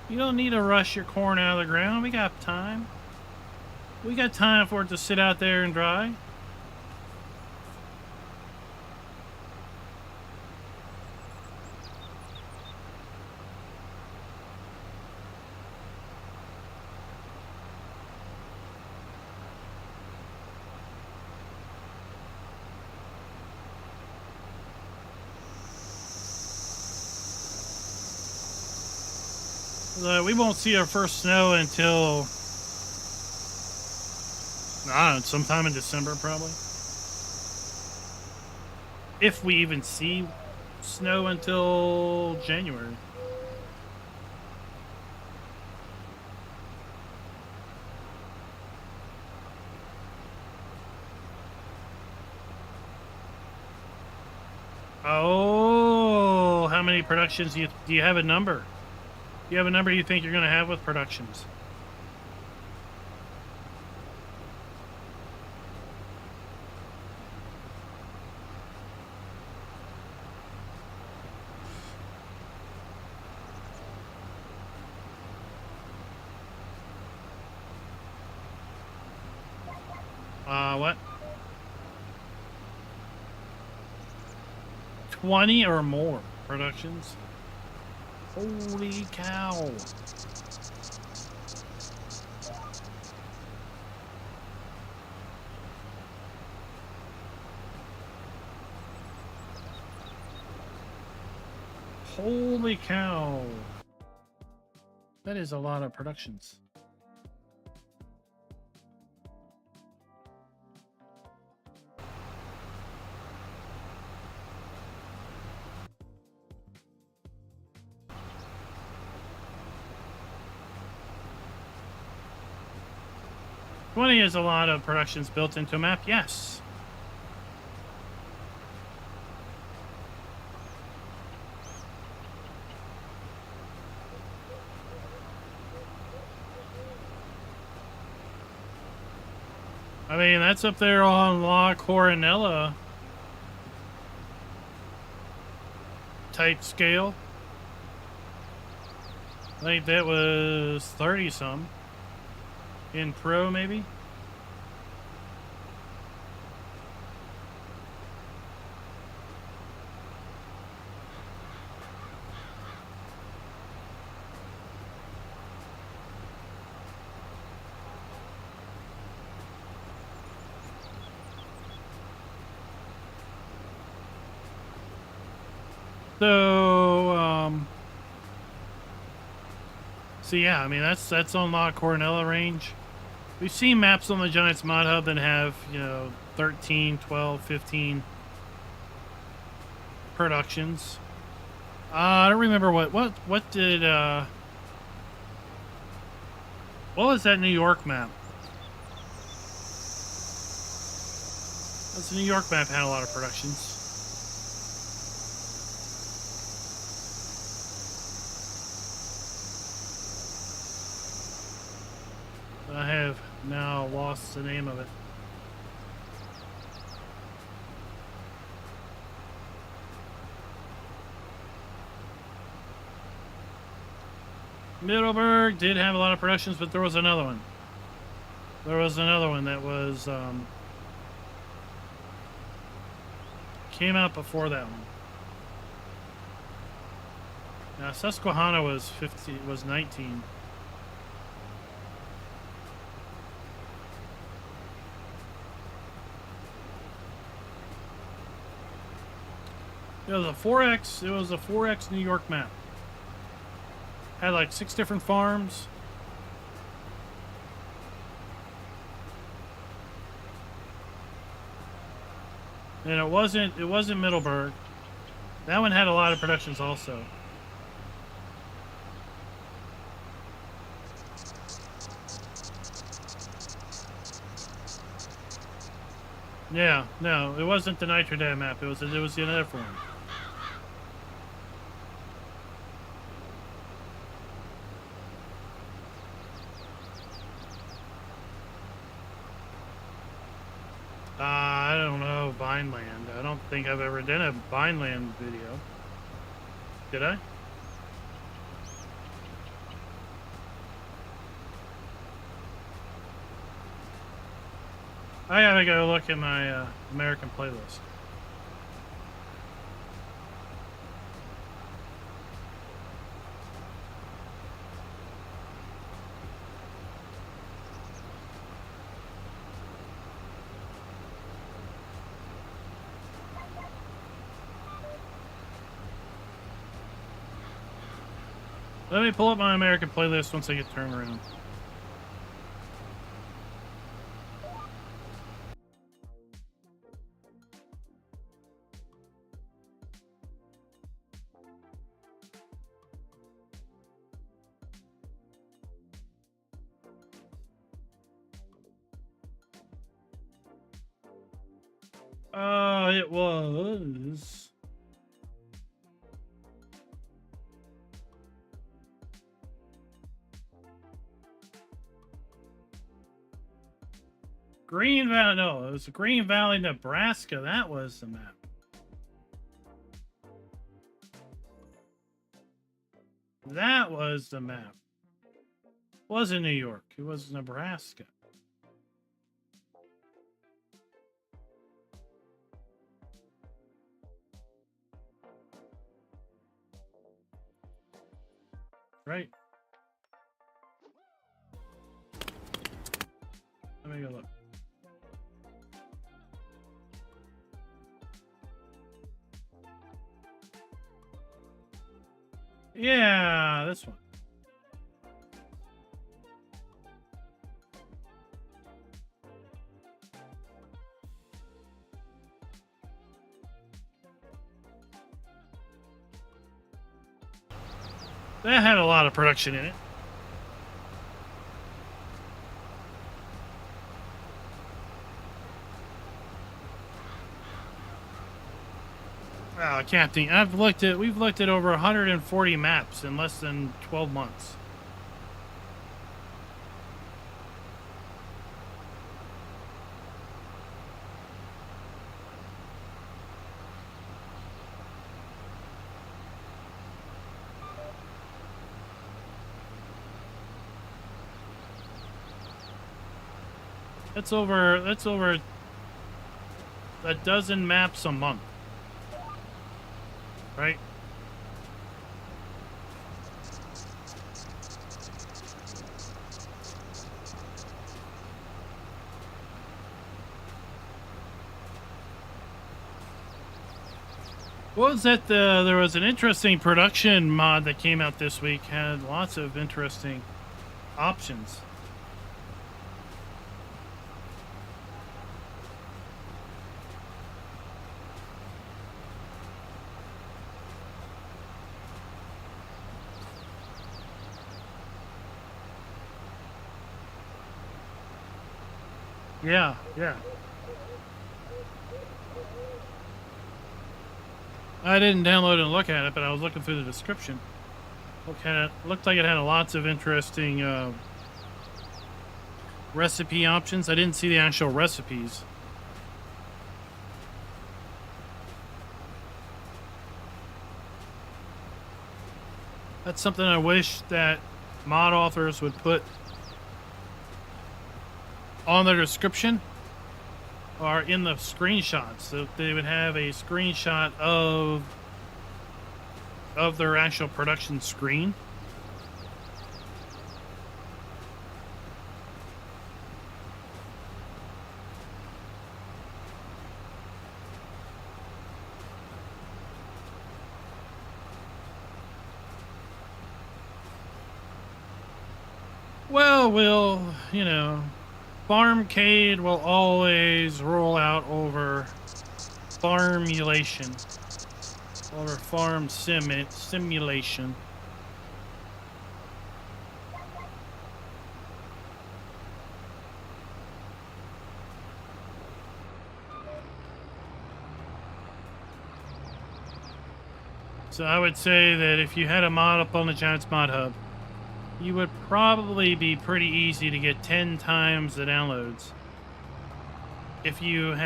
You don't need to rush your corn out of the ground. We got time. We got time for it to sit out there and dry. We won't see our first snow until, I don't know, sometime in December probably. If we even see snow until January. Oh, how many productions do you have a number? Do you have a number you think you're going to have with productions? What? 20 or more productions? Holy cow. Holy cow. That is a lot of productions. $20 is a lot of productions built into a map, yes. I mean, that's up there on La Coronella type scale. I think that was 30 some in pro, maybe. So yeah, I mean, that's on La Coronella range. We've seen maps on the Giants Mod Hub that have, you know, 13, 12, 15 productions. I don't remember what did, what was that New York map? That's the New York map had a lot of productions. I have now lost the name of it. Middleburg did have a lot of productions, but there was another one. There was another one that was came out before that one. Now Susquehanna was 19. It was a 4X. It was a 4X New York map. Had like 6 different farms. And it wasn't Middleburg. That one had a lot of productions also. Yeah, no, it wasn't the Nitrodad map. It was the other form. I don't know, Vineland. I don't think I've ever done a Vineland video. Did I? I gotta go look at my American playlist. Let me pull up my American playlist once I get turned around. It was... Green Valley, no, it was Green Valley, Nebraska. That was the map. That was the map. It wasn't New York. It was Nebraska. right? Let me go look. Yeah, this one. That had a lot of production in it. Wow, Captain, we've looked at over 140 maps in less than 12 months. That's over a dozen maps a month. Right? What was that? There was an interesting production mod that came out this week. Had lots of interesting options. Yeah, yeah. I didn't download and look at it, but I was looking through the description. Looked like it had lots of interesting recipe options. I didn't see the actual recipes. That's something I wish that mod authors would put on their description or in the screenshots, so they would have a screenshot of their actual production screen. Well, you know, FARMERKLEIN will always roll out over farmulation, over farm simulation. So I would say that if you had a mod up on the Giants Mod Hub, you would probably be pretty easy to get 10 times the downloads if you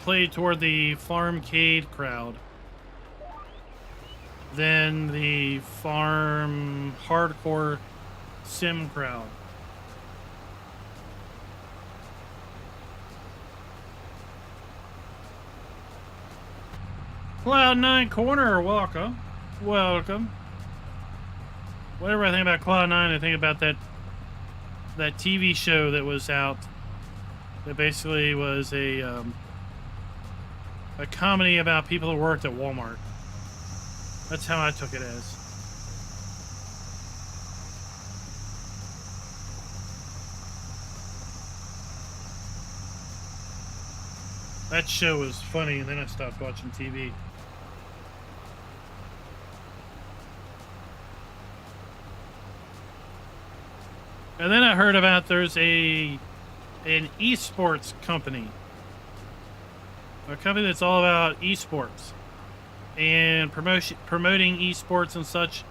played toward the FARMERKLEIN crowd than the farm hardcore sim crowd. Cloud9 Corner, welcome. Whatever I think about Cloud9, I think about that TV show that was out that basically was a comedy about people who worked at Walmart. That's how I took it as. That show was funny, and then I stopped watching TV. And then I heard about there's an esports company. A company that's all about esports and promoting esports and such.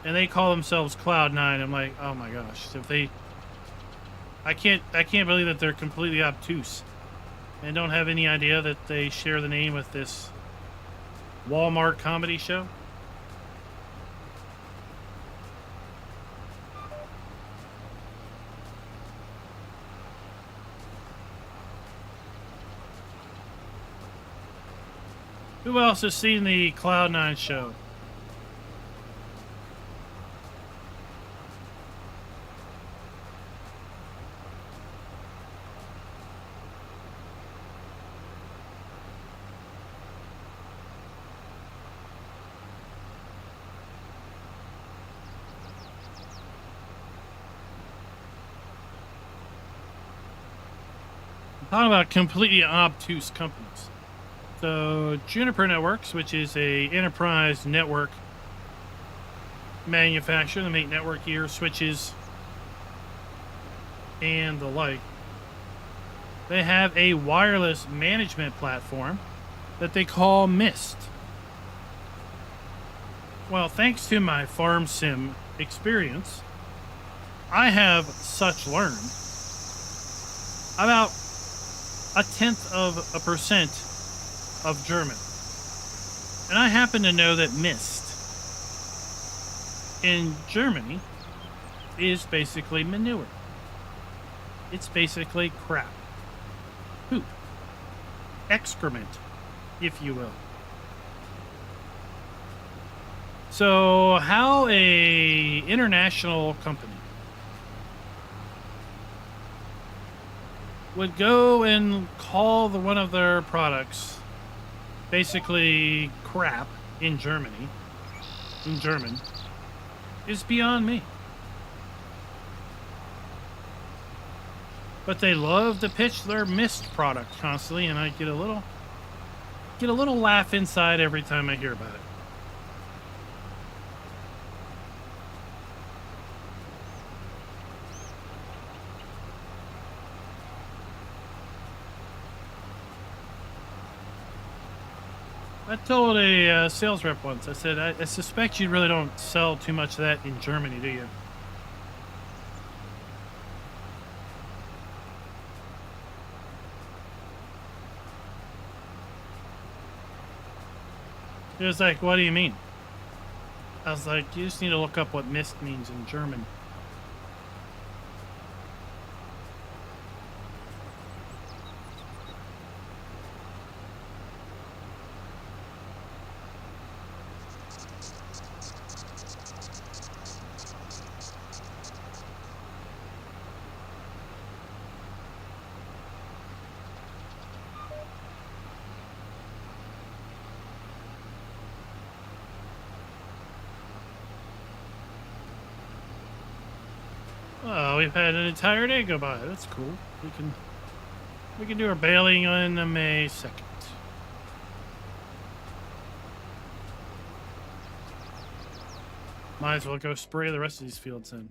And they call themselves Cloud9. I'm like, oh my gosh. I can't believe that they're completely obtuse and don't have any idea that they share the name with this Walmart comedy show. Who else has seen the Cloud9 show? Talking about completely obtuse companies. So Juniper Networks, which is a enterprise network manufacturer, they make network gear, switches, and the like. They have a wireless management platform that they call Mist. Well, thanks to my farm sim experience, I have such learned about 0.1% of German. And I happen to know that Mist in Germany is basically manure. It's basically crap. Poop. Excrement, if you will. So how a international company would go and call one of their products basically crap in German, is beyond me. But they love to pitch their Mist product constantly, and I get a little laugh inside every time I hear about it. I told a sales rep once, I said, I suspect you really don't sell too much of that in Germany, do you? He was like, what do you mean? I was like, you just need to look up what Mist means in German. Oh, we've had an entire day go by. That's cool. We can do our baling on May 2nd. Might as well go spray the rest of these fields in.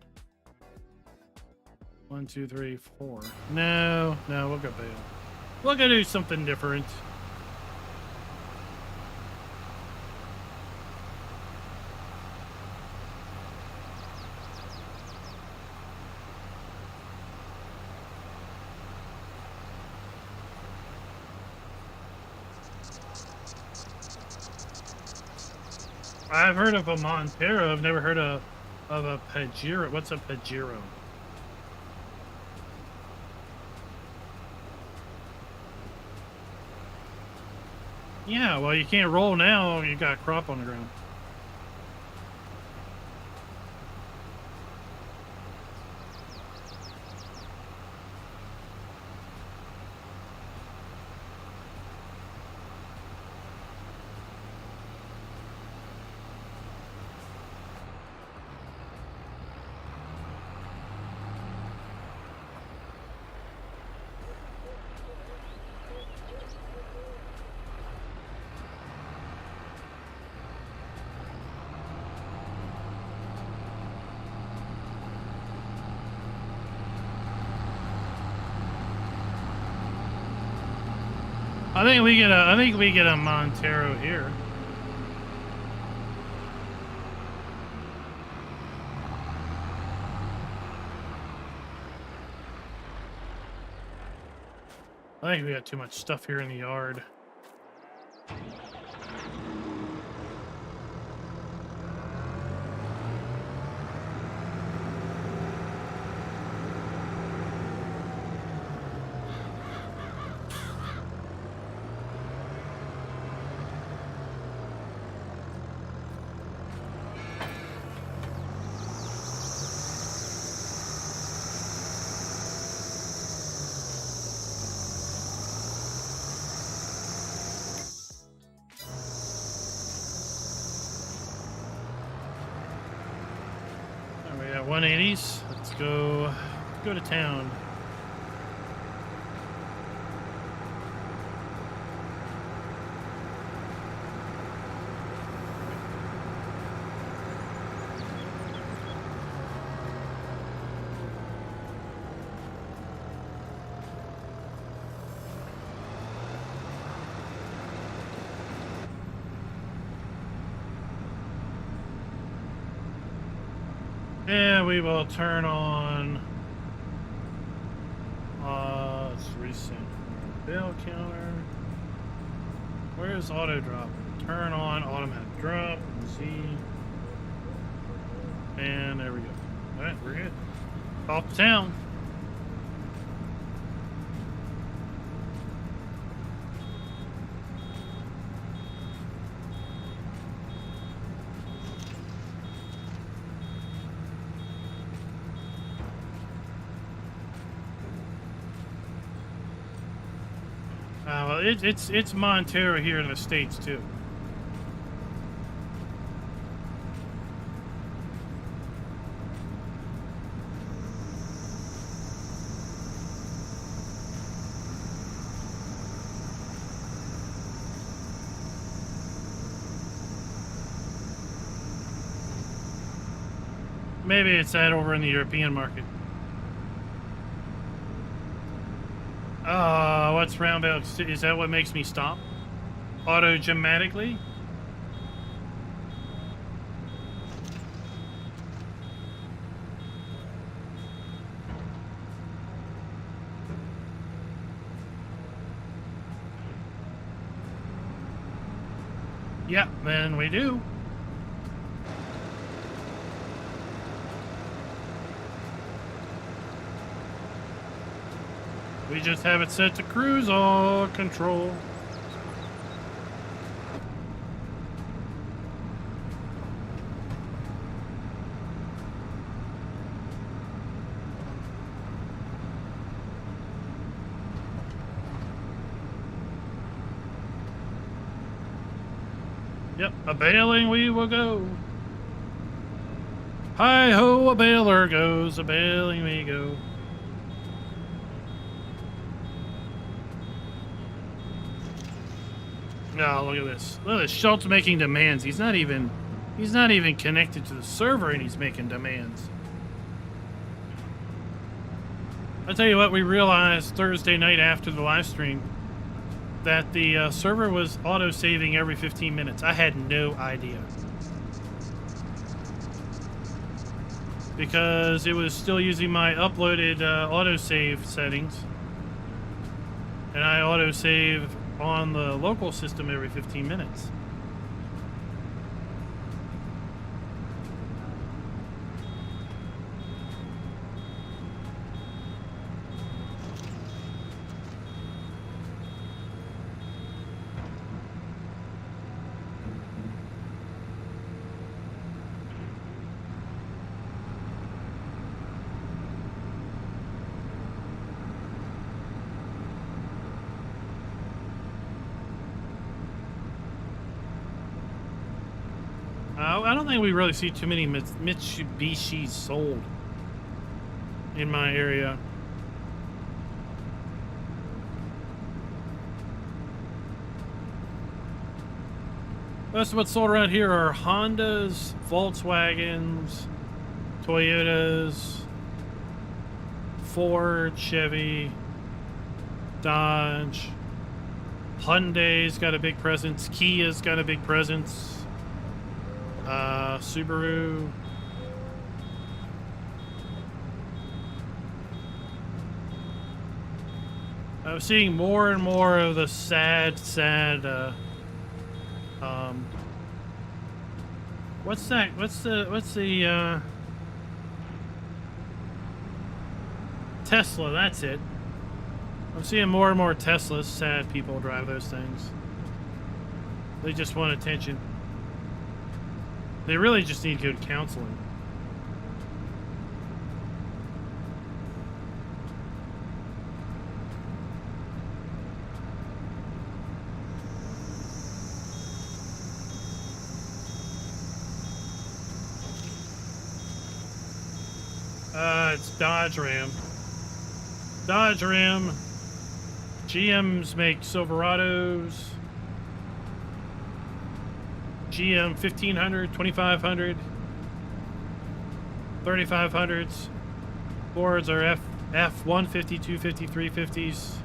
1, 2, 3, 4. No, we'll go bale. We'll go do something different. I've heard of a Montero. I've never heard of a Pajero. What's a Pajero? Yeah, well, you can't roll now. You got crop on the ground. I think we get a Montero here. I think we got too much stuff here in the yard. We got 180s. Let's go to town. And we will turn on. Let's resync bale counter. Where's auto drop? Turn on automatic drop. Z. And there we go. All right, we're good. Off to town. Well, it's Montero here in the States too. Maybe it's that over in the European market. What's roundabout? Is that what makes me stop? Automatically? Yeah, then we do. We just have it set to cruise all control. Yep, a bailing we will go. Hi-ho, a bailer goes, a bailing we go. No, look at this. Look at this. Schultz making demands. He's not even connected to the server and he's making demands. I'll tell you what, we realized Thursday night after the live stream that the server was auto-saving every 15 minutes. I had no idea. Because it was still using my uploaded autosave settings. And I autosave on the local system every 15 minutes. I don't think we really see too many Mitsubishis sold in my area. Most of what's sold around here are Hondas, Volkswagens, Toyotas, Ford, Chevy, Dodge, Hyundai's got a big presence, Kia's got a big presence. Subaru. I'm seeing more and more of the sad, what's that? What's the Tesla, that's it. I'm seeing more and more Teslas, sad people drive those things. They just want attention. They really just need good counseling. It's Dodge Ram. Dodge Ram. GMs make Silverados. GM 1500, 2500, 3500s. Fords are F-150, 250, 350s.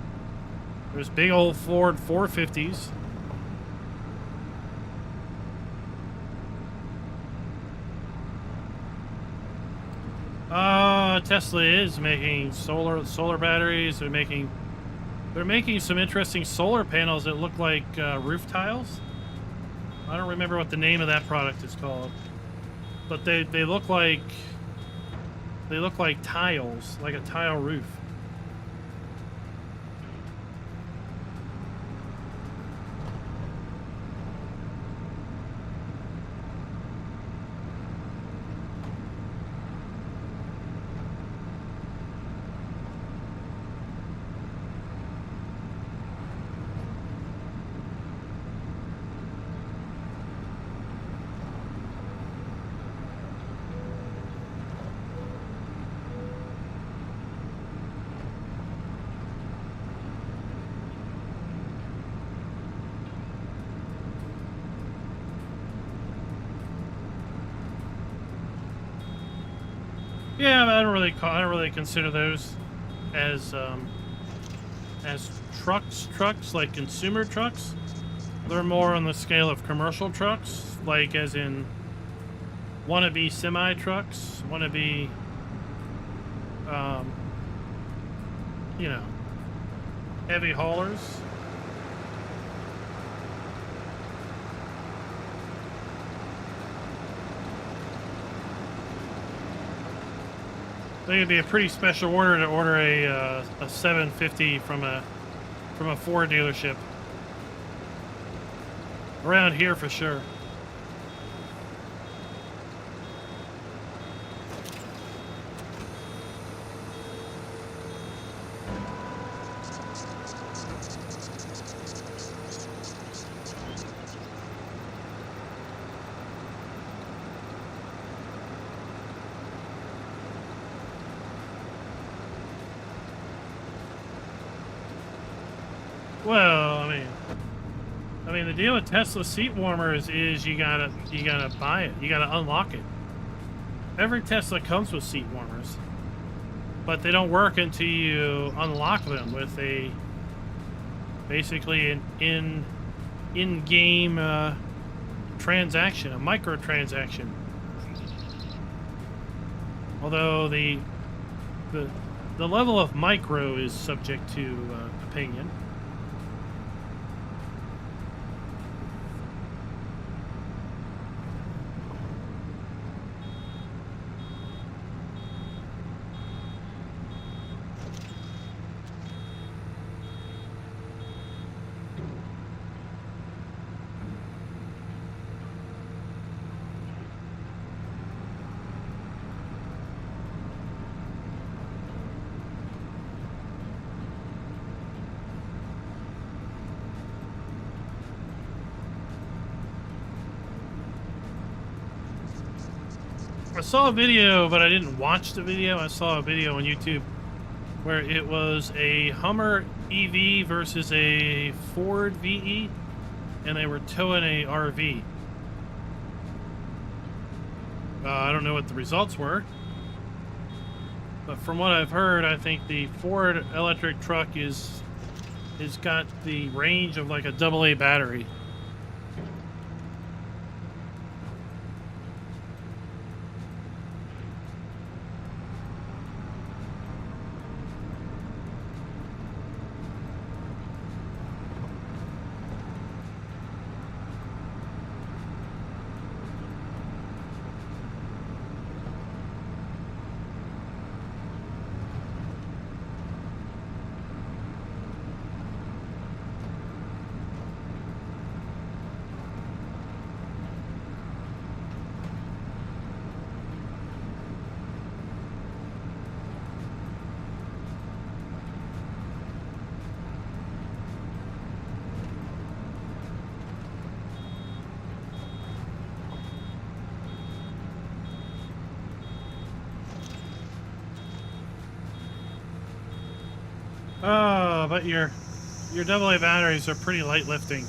There's big old Ford 450s. Tesla is making solar batteries. They're making some interesting solar panels that look like roof tiles. I don't remember what the name of that product is called, but they look like tiles, like a tile roof. Yeah, but I don't really consider those as trucks like consumer trucks. They're more on the scale of commercial trucks, like as in wannabe semi trucks, wannabe you know, heavy haulers. I think it'd be a pretty special order to order a 750 from a Ford dealership. Around here for sure. Well, I mean, the deal with Tesla seat warmers is you gotta buy it. You gotta unlock it. Every Tesla comes with seat warmers, but they don't work until you unlock them with basically an in-game transaction, a microtransaction. Although the level of micro is subject to opinion. I saw a video, but I didn't watch the video. I saw a video on YouTube where it was a Hummer EV versus a Ford VE, and they were towing a RV. I don't know what the results were, but from what I've heard, I think the Ford electric truck is got the range of like a AA battery. Oh, but your AA batteries are pretty light lifting.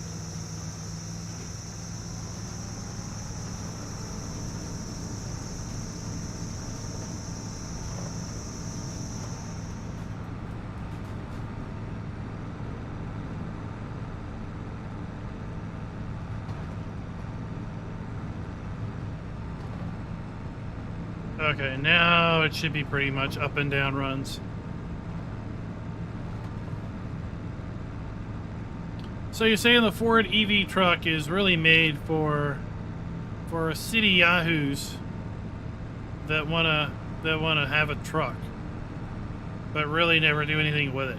Okay, now it should be pretty much up and down runs. So you're saying the Ford EV truck is really made for city yahoos that wanna have a truck, but really never do anything with it.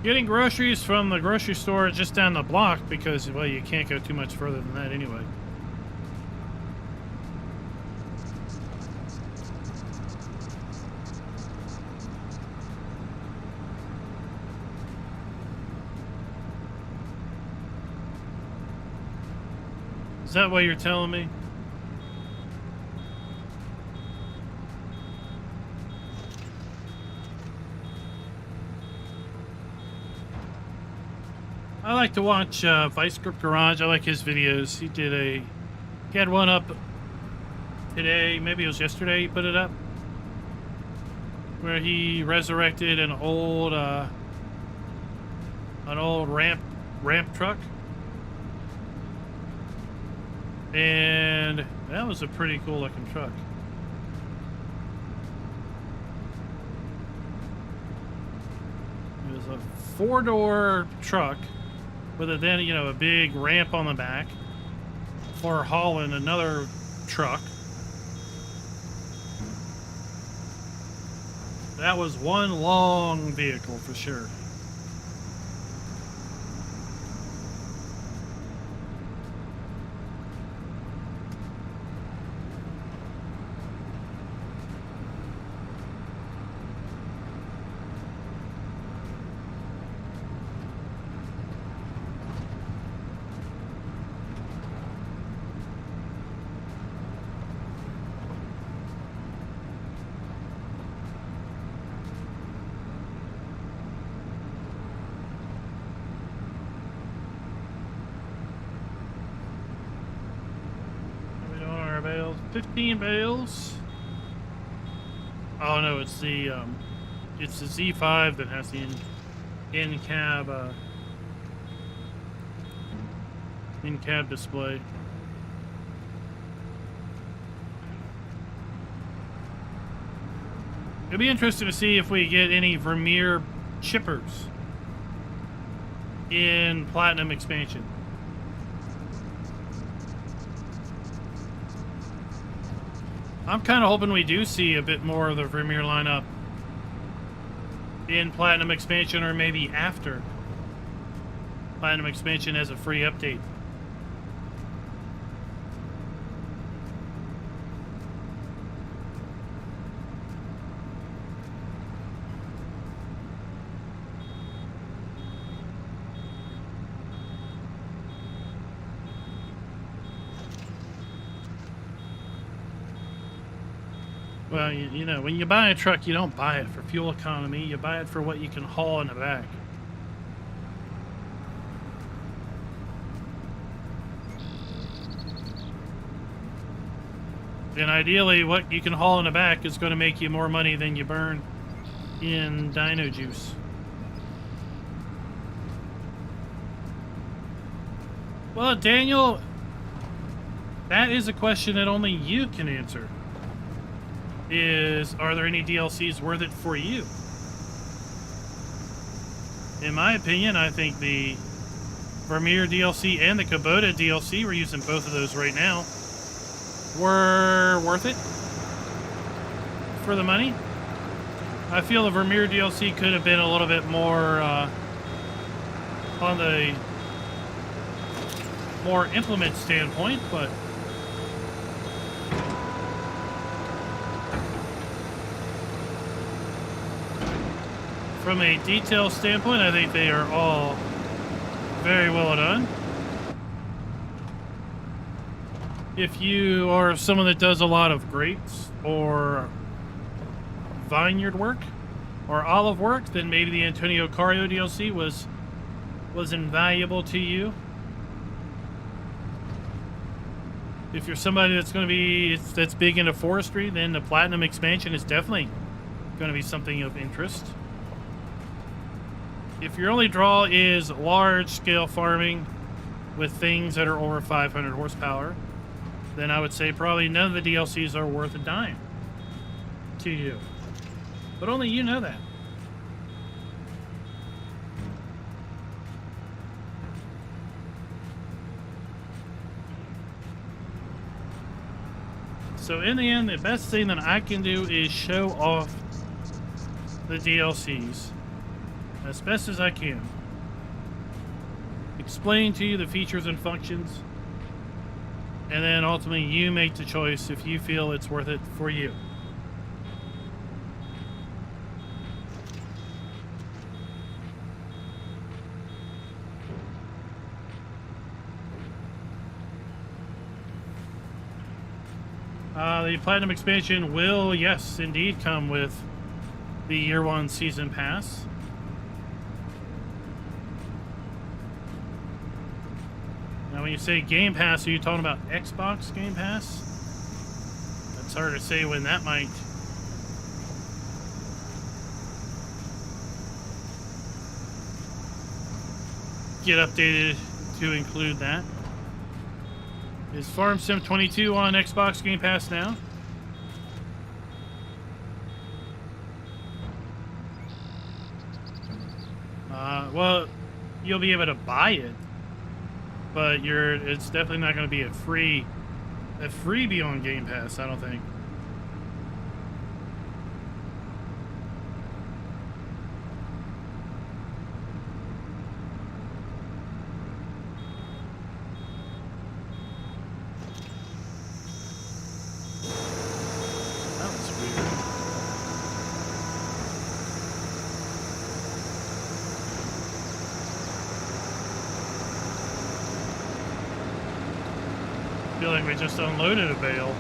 Getting groceries from the grocery store just down the block because, well, you can't go too much further than that anyway. Is that what you're telling me? I like to watch Vice Grip Garage. I like his videos. He had one up today, maybe it was yesterday he put it up, where he resurrected an old ramp truck. And that was a pretty cool looking truck. It was a 4-door truck with a big ramp on the back for hauling another truck. That was one long vehicle for sure. Bales, 15 bales. Oh no, it's the Z5 that has the in-cab display. It'd be interesting to see if we get any Vermeer chippers in Platinum expansion. I'm kind of hoping we do see a bit more of the Vermeer lineup in Platinum expansion, or maybe after Platinum expansion as a free update. Well, you know, when you buy a truck, you don't buy it for fuel economy. You buy it for what you can haul in the back. And ideally, what you can haul in the back is going to make you more money than you burn in dyno juice. Well, Daniel, that is a question that only you can answer. Are there any DLCs worth it for you? In my opinion, I think the Vermeer DLC and the Kubota DLC, we're using both of those right now, were worth it for the money. I feel the Vermeer DLC could have been a little bit more on the more implement standpoint, but from a detail standpoint, I think they are all very well done. If you are someone that does a lot of grapes or vineyard work or olive work, then maybe the Antonio Cario DLC was was invaluable to you. If you're somebody that's going to be that's big into forestry, then the Platinum expansion is definitely going to be something of interest. If your only draw is large-scale farming with things that are over 500 horsepower, then I would say probably none of the DLCs are worth a dime to you. But only you know that. So in the end, the best thing that I can do is show off the DLCs as best as I can. Explain to you the features and functions, and then ultimately you make the choice if you feel it's worth it for you. The Platinum expansion will, yes, indeed come with the Year 1 Season Pass. Now, when you say Game Pass, are you talking about Xbox Game Pass? It's hard to say when that might get updated to include that. Is Farm Sim 22 on Xbox Game Pass now? Well, you'll be able to buy it, but it's definitely not going to be a freebie on Game Pass, I don't think. I feel like we just unloaded a bale.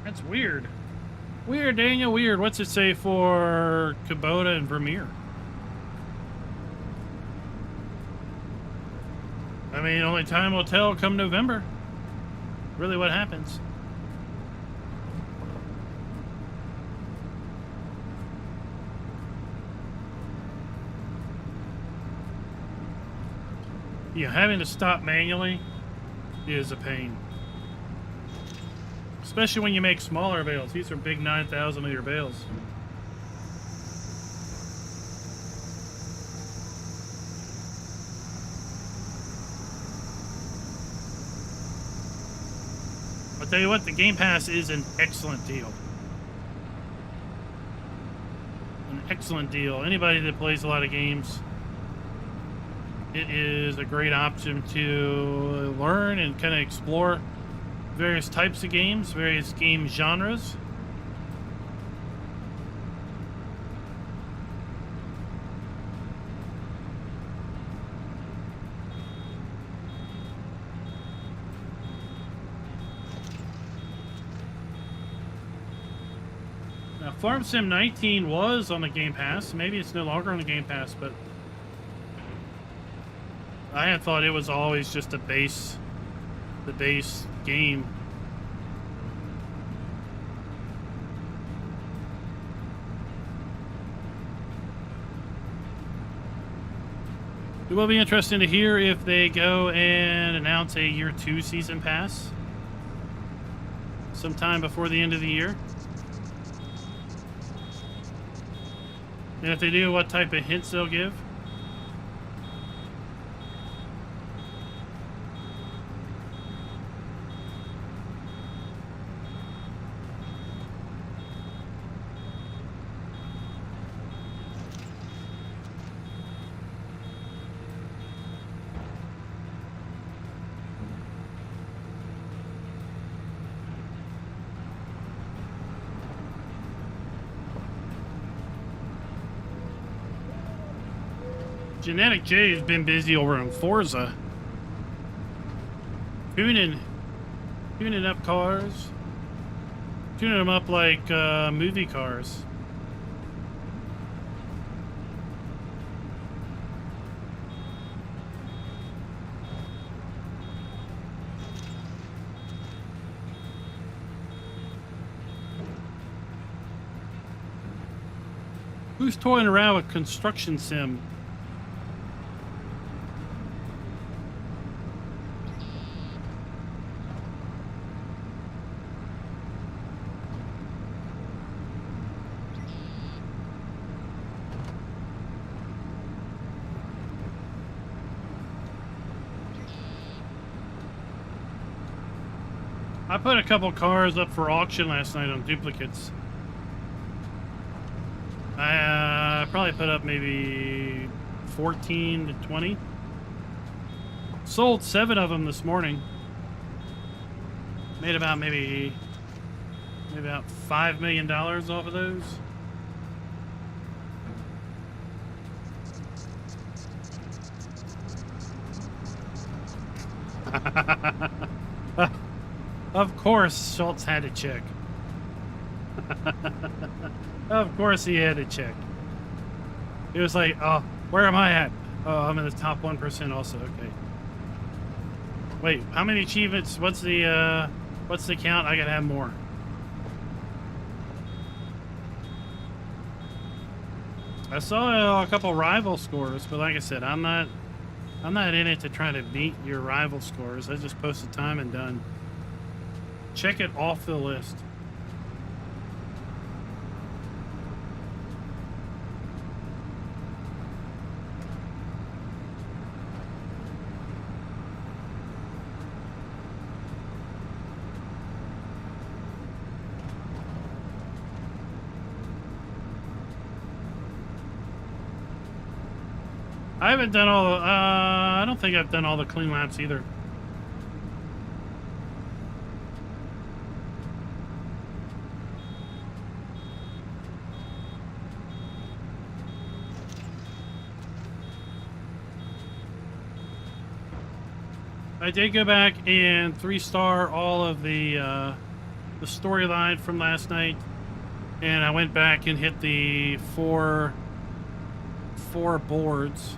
That's weird. Weird, Daniel, weird. What's it say for Kubota and Vermeer? I mean, only time will tell come November. Really what happens. Yeah, having to stop manually is a pain. Especially when you make smaller bales. These are big 9,000 liter bales. I'll tell you what, the Game Pass is an excellent deal. An excellent deal. Anybody that plays a lot of games, it is a great option to learn and kind of explore various types of games, various game genres. Now, Farm Sim 19 was on the Game Pass. Maybe it's no longer on the Game Pass, but I had thought it was always just the base game. It will be interesting to hear if they go and announce a Year 2 Season Pass. sometime before the end of the year. And if they do, what type of hints they'll give. Genetic J has been busy over on Forza. Tuning up cars. Tuning them up like movie cars. Who's toying around with construction sim? I put a couple cars up for auction last night on duplicates. I probably put up maybe 14 to 20. Sold 7 of them this morning. Made about maybe about $5 million off of those. Of course, Schultz had to check. Of course he had to check. He was like, oh, where am I at? Oh, I'm in the top 1% also. Okay. Wait, how many achievements? What's the count? I gotta have more. I saw a couple rival scores, but like I said, I'm not in it to try to beat your rival scores. I just post the time and done. Check it off the list. I haven't done all the, I don't think I've done all the clean laps either. I did go back and 3-star all of the storyline from last night, and I went back and hit the four boards.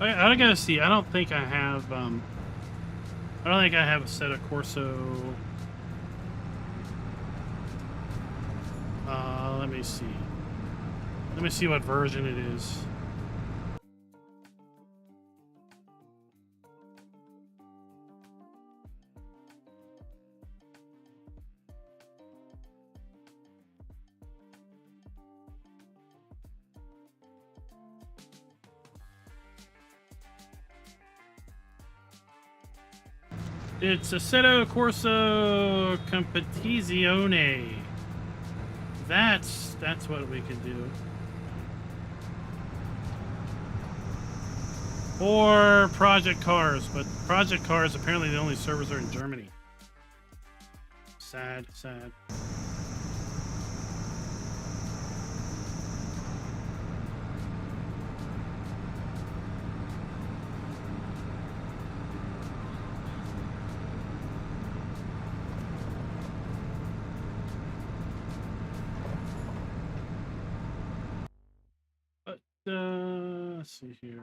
I gotta see. I don't think I have. I don't think I have a set of Corso. Let me see. Let me see what version it is. It's Assetto Corsa Competizione. That's what we can do. Or Project Cars, but Project Cars, apparently the only servers are in Germany. Sad, sad. let's see here.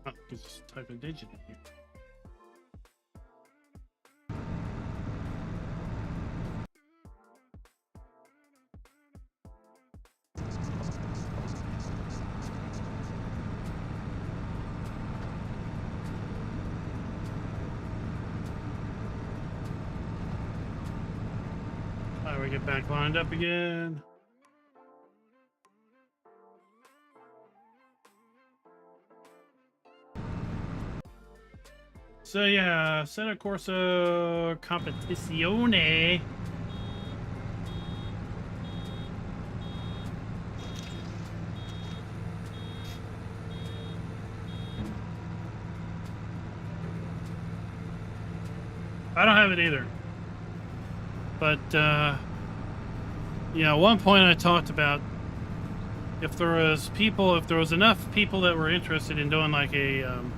Oh, just type a digit in here. Alright, we get back lined up again. So yeah, Assetto Corsa Competizione. I don't have it either. But, yeah, at one point I talked about if there was enough people that were interested in doing like an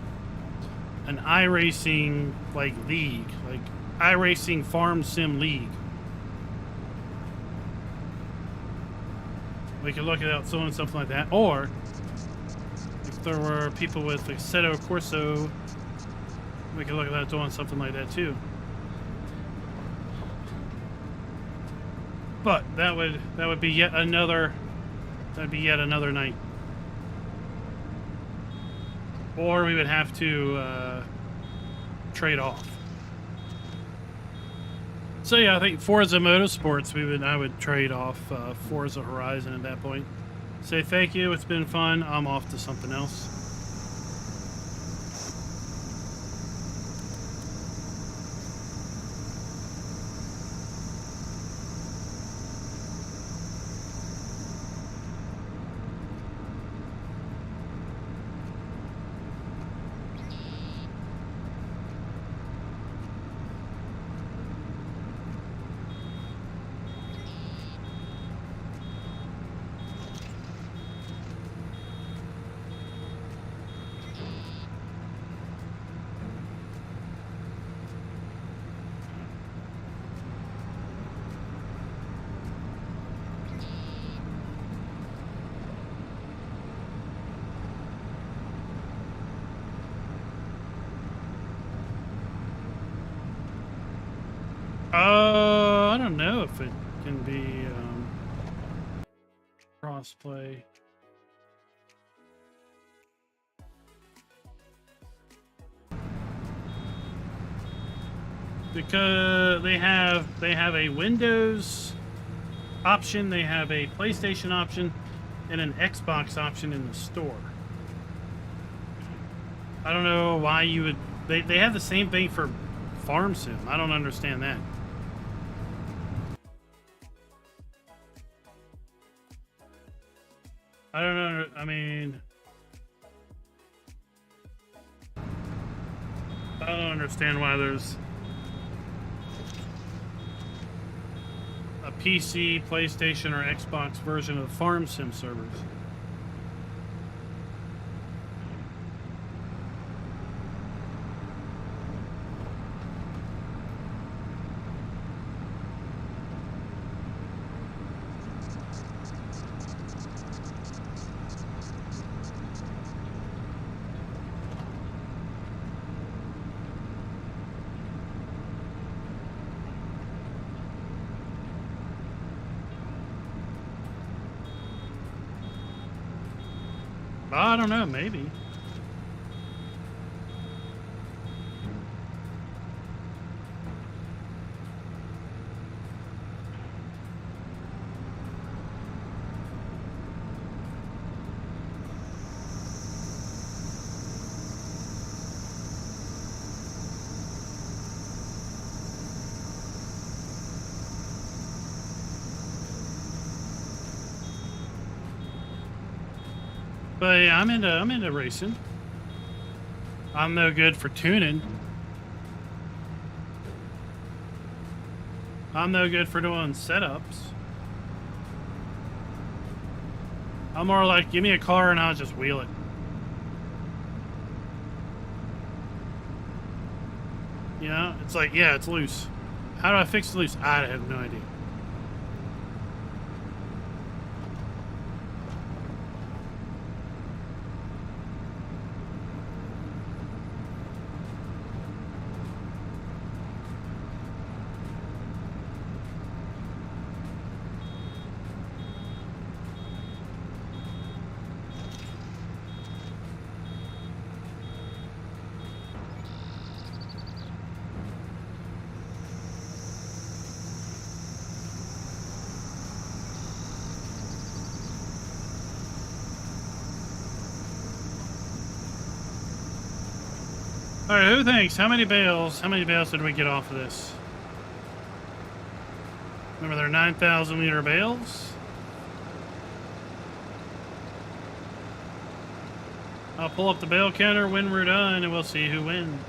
iRacing like league, like iRacing farm sim league. We could look at doing something like that, or if there were people with Assetto Corsa, we could look at doing something like that too. But that would be yet another night. Or we would have to trade off. So yeah, I think Forza Motorsports I would trade off Forza Horizon at that point. Say thank you, it's been fun. I'm off to something else. I don't know if it can be crossplay. Because they have a Windows option, they have a PlayStation option, and an Xbox option in the store. I don't know why you would. They have the same thing for Farm Sim. I don't understand that. I don't know. I mean, I don't understand why there's a PC, PlayStation, or Xbox version of Farm Sim servers. I don't know, maybe. But yeah, I'm into racing. I'm no good for tuning. I'm no good for doing setups. I'm more like, give me a car and I'll just wheel it. You know, it's like, yeah, it's loose. How do I fix it loose? I have no idea. All right, who thinks? How many bales did we get off of this? Remember, they're 9,000 liter bales. I'll pull up the bale counter when we're done, and we'll see who wins.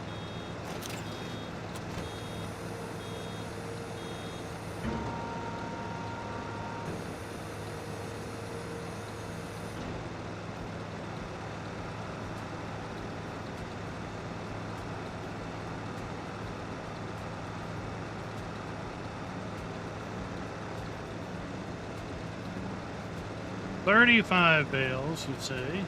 $35 bales, you'd say.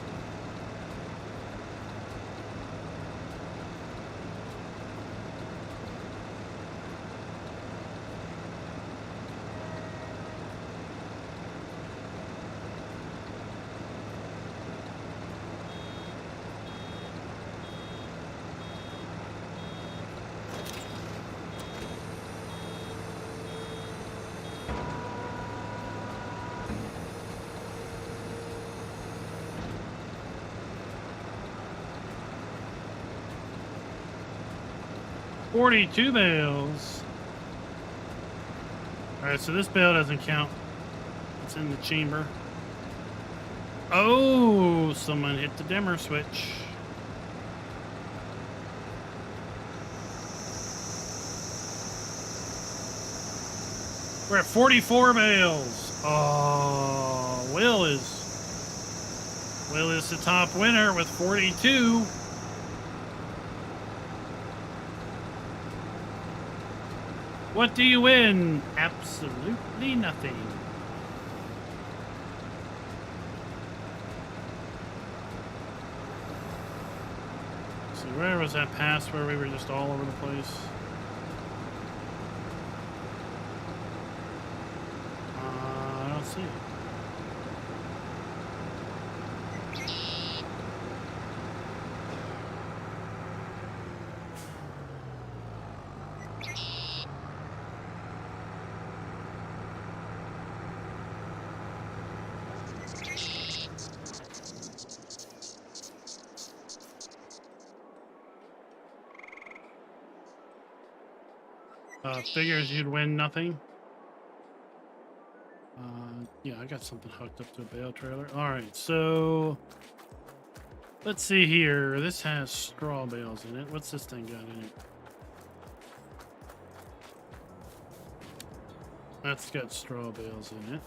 $42 bales. All right, so this bale doesn't count. It's in the chamber. Oh, someone hit the dimmer switch. We're at 44 bales. Oh, Will is the top winner with 42. What do you win? Absolutely nothing. So where was that pass where we were just all over the place? I don't see it. Figures you'd win nothing. Yeah, I got something hooked up to a bale trailer. All right, so let's see here. This has straw bales in it. What's this thing got in it? That's got straw bales in it.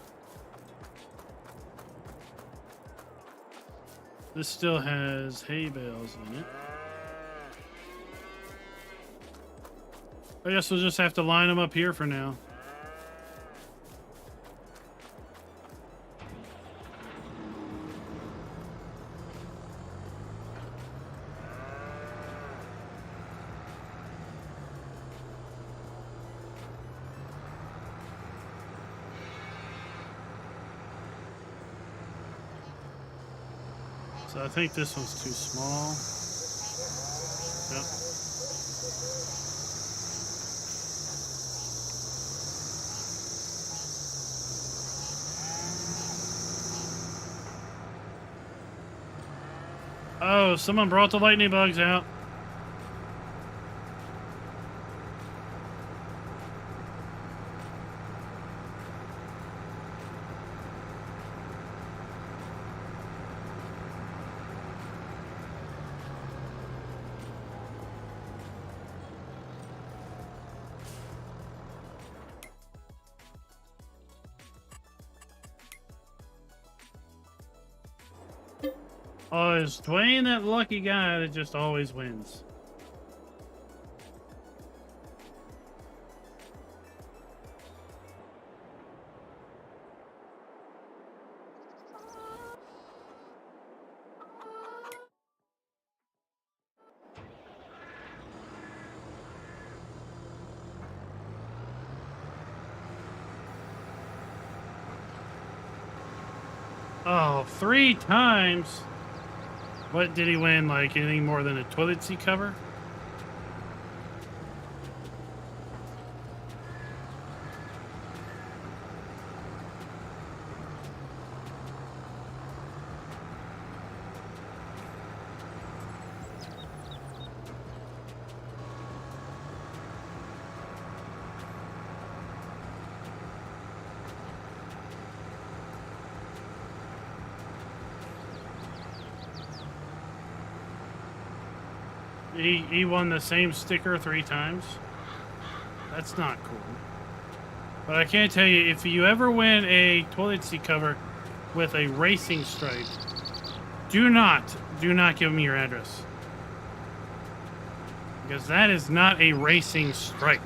This still has hay bales in it. I guess we'll just have to line them up here for now. So I think this one's too small. Yep. Oh, someone brought the lightning bugs out. Oh, is Dwayne that lucky guy that just always wins? Oh, 3 times? What did he win? Like anything more than a toilet seat cover? He won the same sticker 3 times? That's not cool. But I can't tell you, if you ever win a toilet seat cover with a racing stripe, do not give me your address. Because that is not a racing stripe.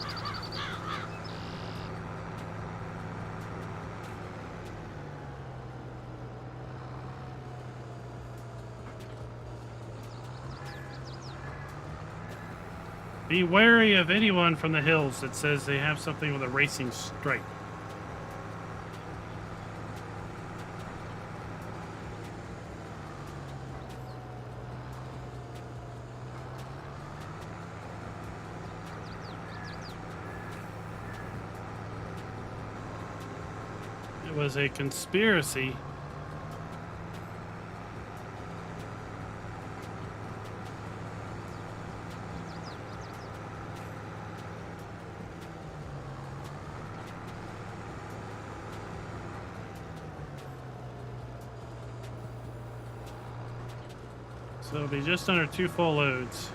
Be wary of anyone from the hills that says they have something with a racing stripe. It was a conspiracy. So it'll be just under 2 full loads.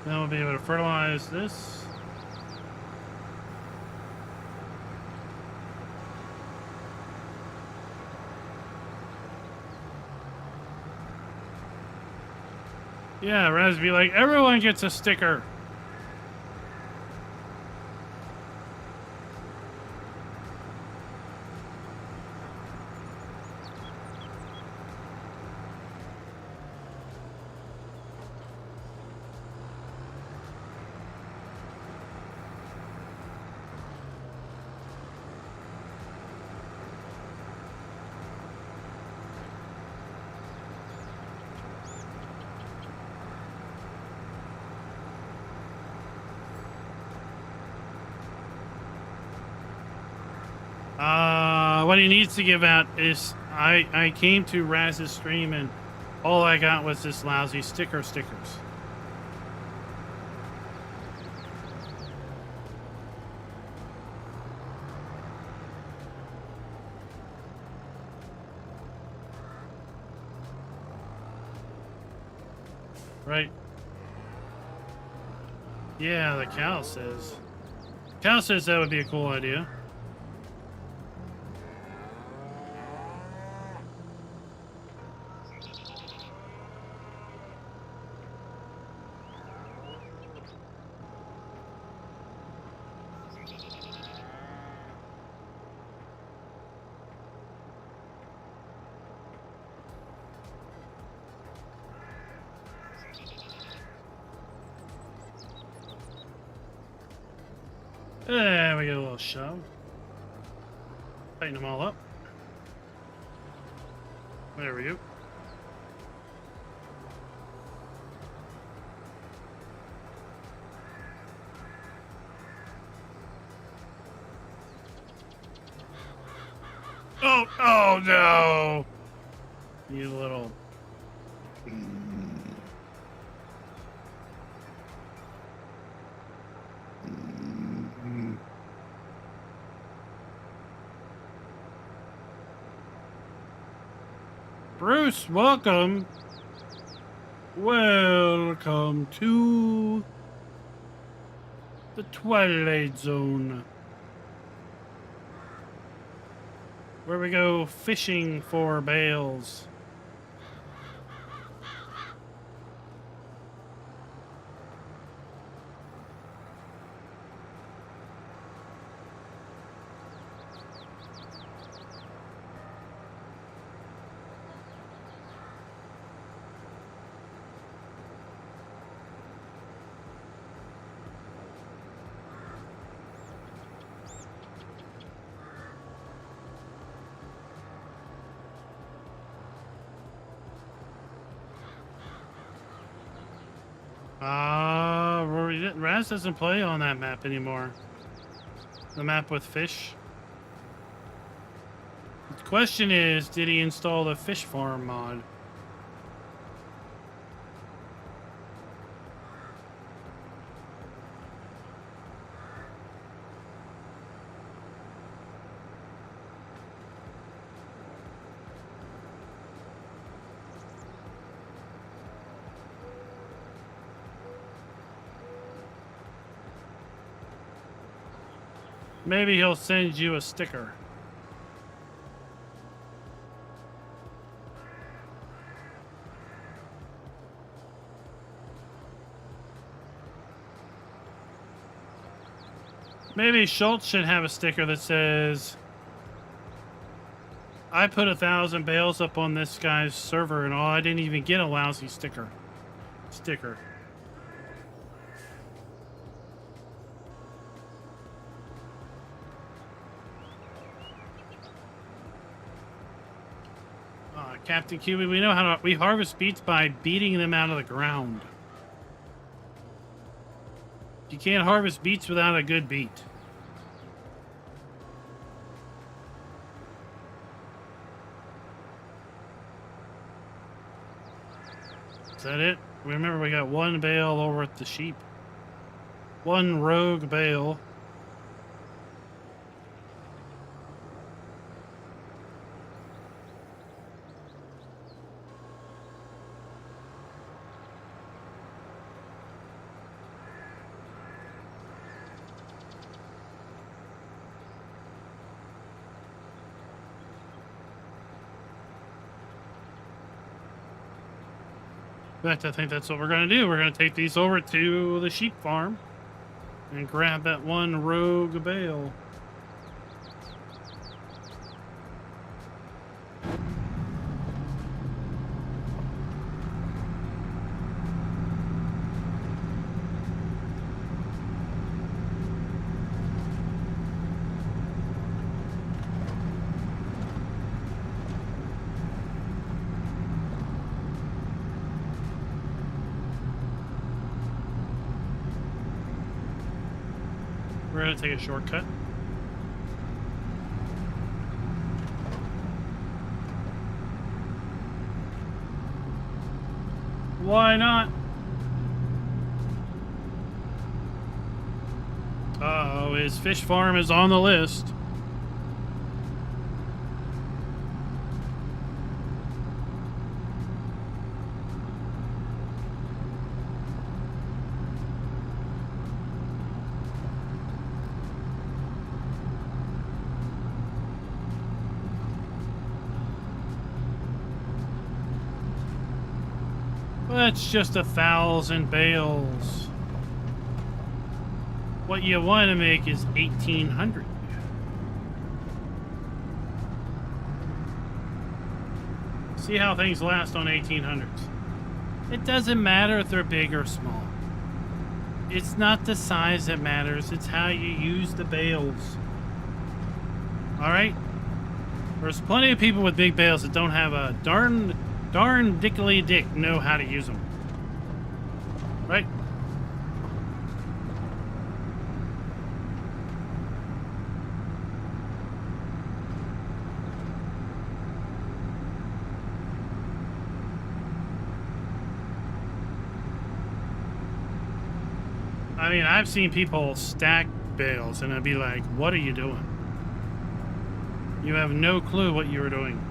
Then we'll be able to fertilize this. Yeah, Raz be like, everyone gets a sticker. What he needs to give out is, I came to Raz's stream and all I got was this lousy stickers. Right. Yeah, the cow says. Cow says that would be a cool idea. There we get a little shove. Tighten them all up. There we go. Oh no! You little... Bruce, welcome. Welcome to The Twilight Zone. Where we go fishing for bales. Raz doesn't play on that map anymore. The map with fish. The question is, did he install the fish farm mod? Maybe he'll send you a sticker. Maybe Schultz should have a sticker that says, I put 1,000 bales up on this guy's server and all, I didn't even get a lousy sticker. Captain QB, we know how to, we harvest beets by beating them out of the ground. You can't harvest beets without a good beet. Is that it? Remember, we got one bale over at the sheep. One rogue bale. In fact, I think that's what we're going to do. We're going to take these over to the sheep farm and grab that one rogue bale. We're going to take a shortcut. Why not? Uh-oh, his fish farm is on the list. That's just 1,000 bales. What you want to make is 1,800. See how things last on 1,800s. It doesn't matter if they're big or small. It's not the size that matters, it's how you use the bales. Alright? There's plenty of people with big bales that don't have a darn dickly dick know how to use them. Right? I mean, I've seen people stack bales and I'd be like, what are you doing? You have no clue what you were doing.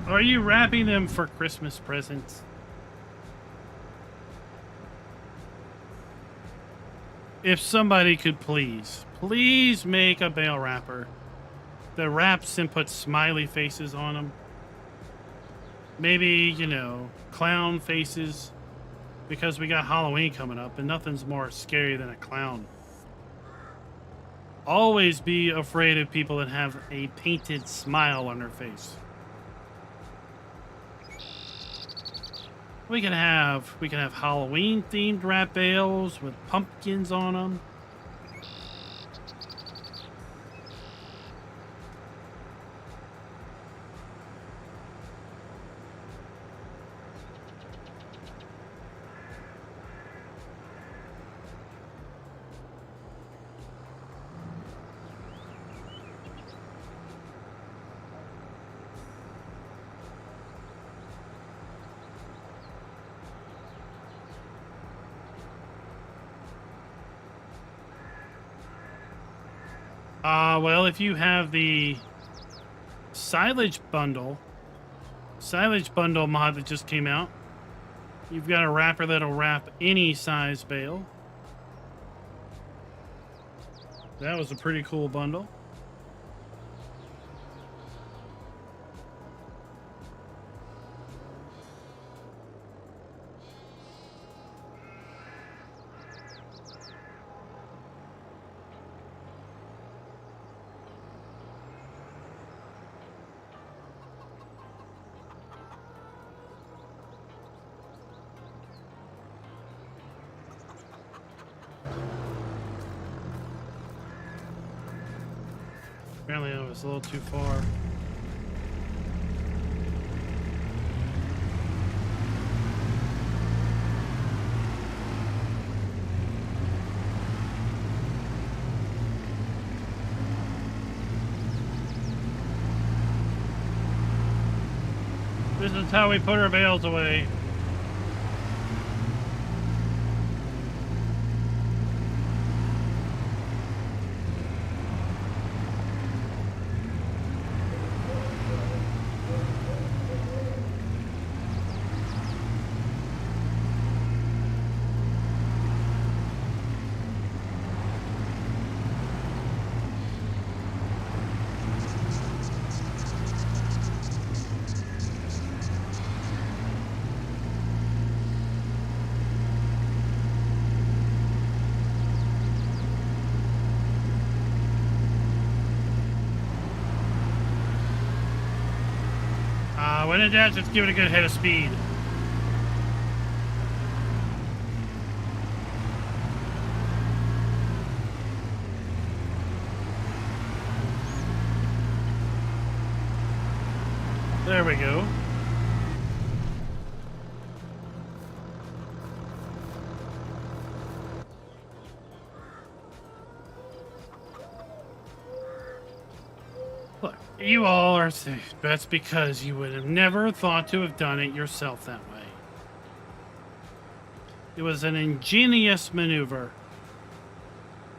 Are you wrapping them for Christmas presents? If somebody could please make a bale wrapper that wraps and puts smiley faces on them. Maybe, you know, clown faces, because we got Halloween coming up and nothing's more scary than a clown. Always be afraid of people that have a painted smile on their face. We can have Halloween themed wrap bales with pumpkins on them. Well, if you have the silage bundle mod that just came out, you've got a wrapper that'll wrap any size bale. That was a pretty cool bundle. Apparently I was a little too far. This is how we put our bales away. When in doubt, just give it a good head of speed. There we go. Look, you all are safe. That's because you would have never thought to have done it yourself that way. It was an ingenious maneuver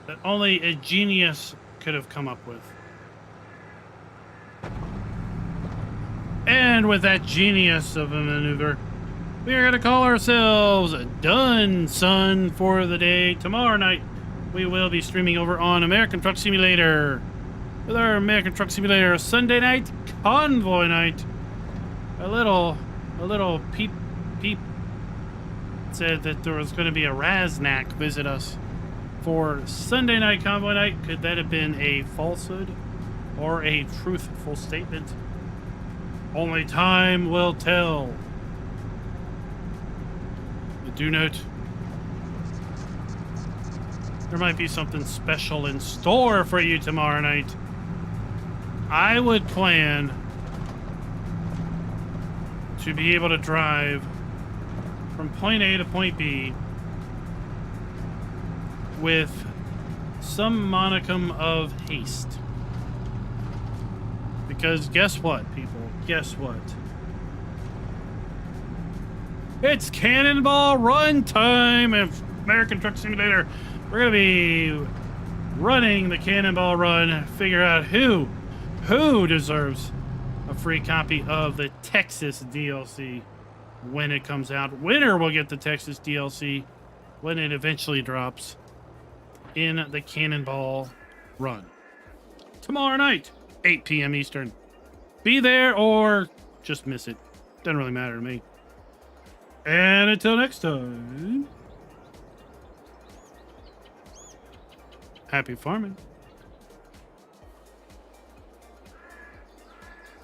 that only a genius could have come up with. And with that genius of a maneuver, we are going to call ourselves done, son, for the day. Tomorrow night, we will be streaming over on American Truck Simulator with our American Truck Simulator Sunday night convoy night. A little peep said that there was going to be a Raznak visit us for Sunday night convoy night. Could that have been a falsehood or a truthful statement? Only time will tell. But do note, there might be something special in store for you tomorrow night. I would plan to be able to drive from point A to point B with some monicum of haste. Because guess what, people? Guess what? It's Cannonball Run time in American Truck Simulator. We're going to be running the Cannonball Run, figure out who deserves a free copy of the Texas DLC when it comes out. Winner will get the Texas DLC when it eventually drops in the Cannonball Run. Tomorrow night, 8 p.m. Eastern. Be there or just miss it. Doesn't really matter to me. And until next time, happy farming.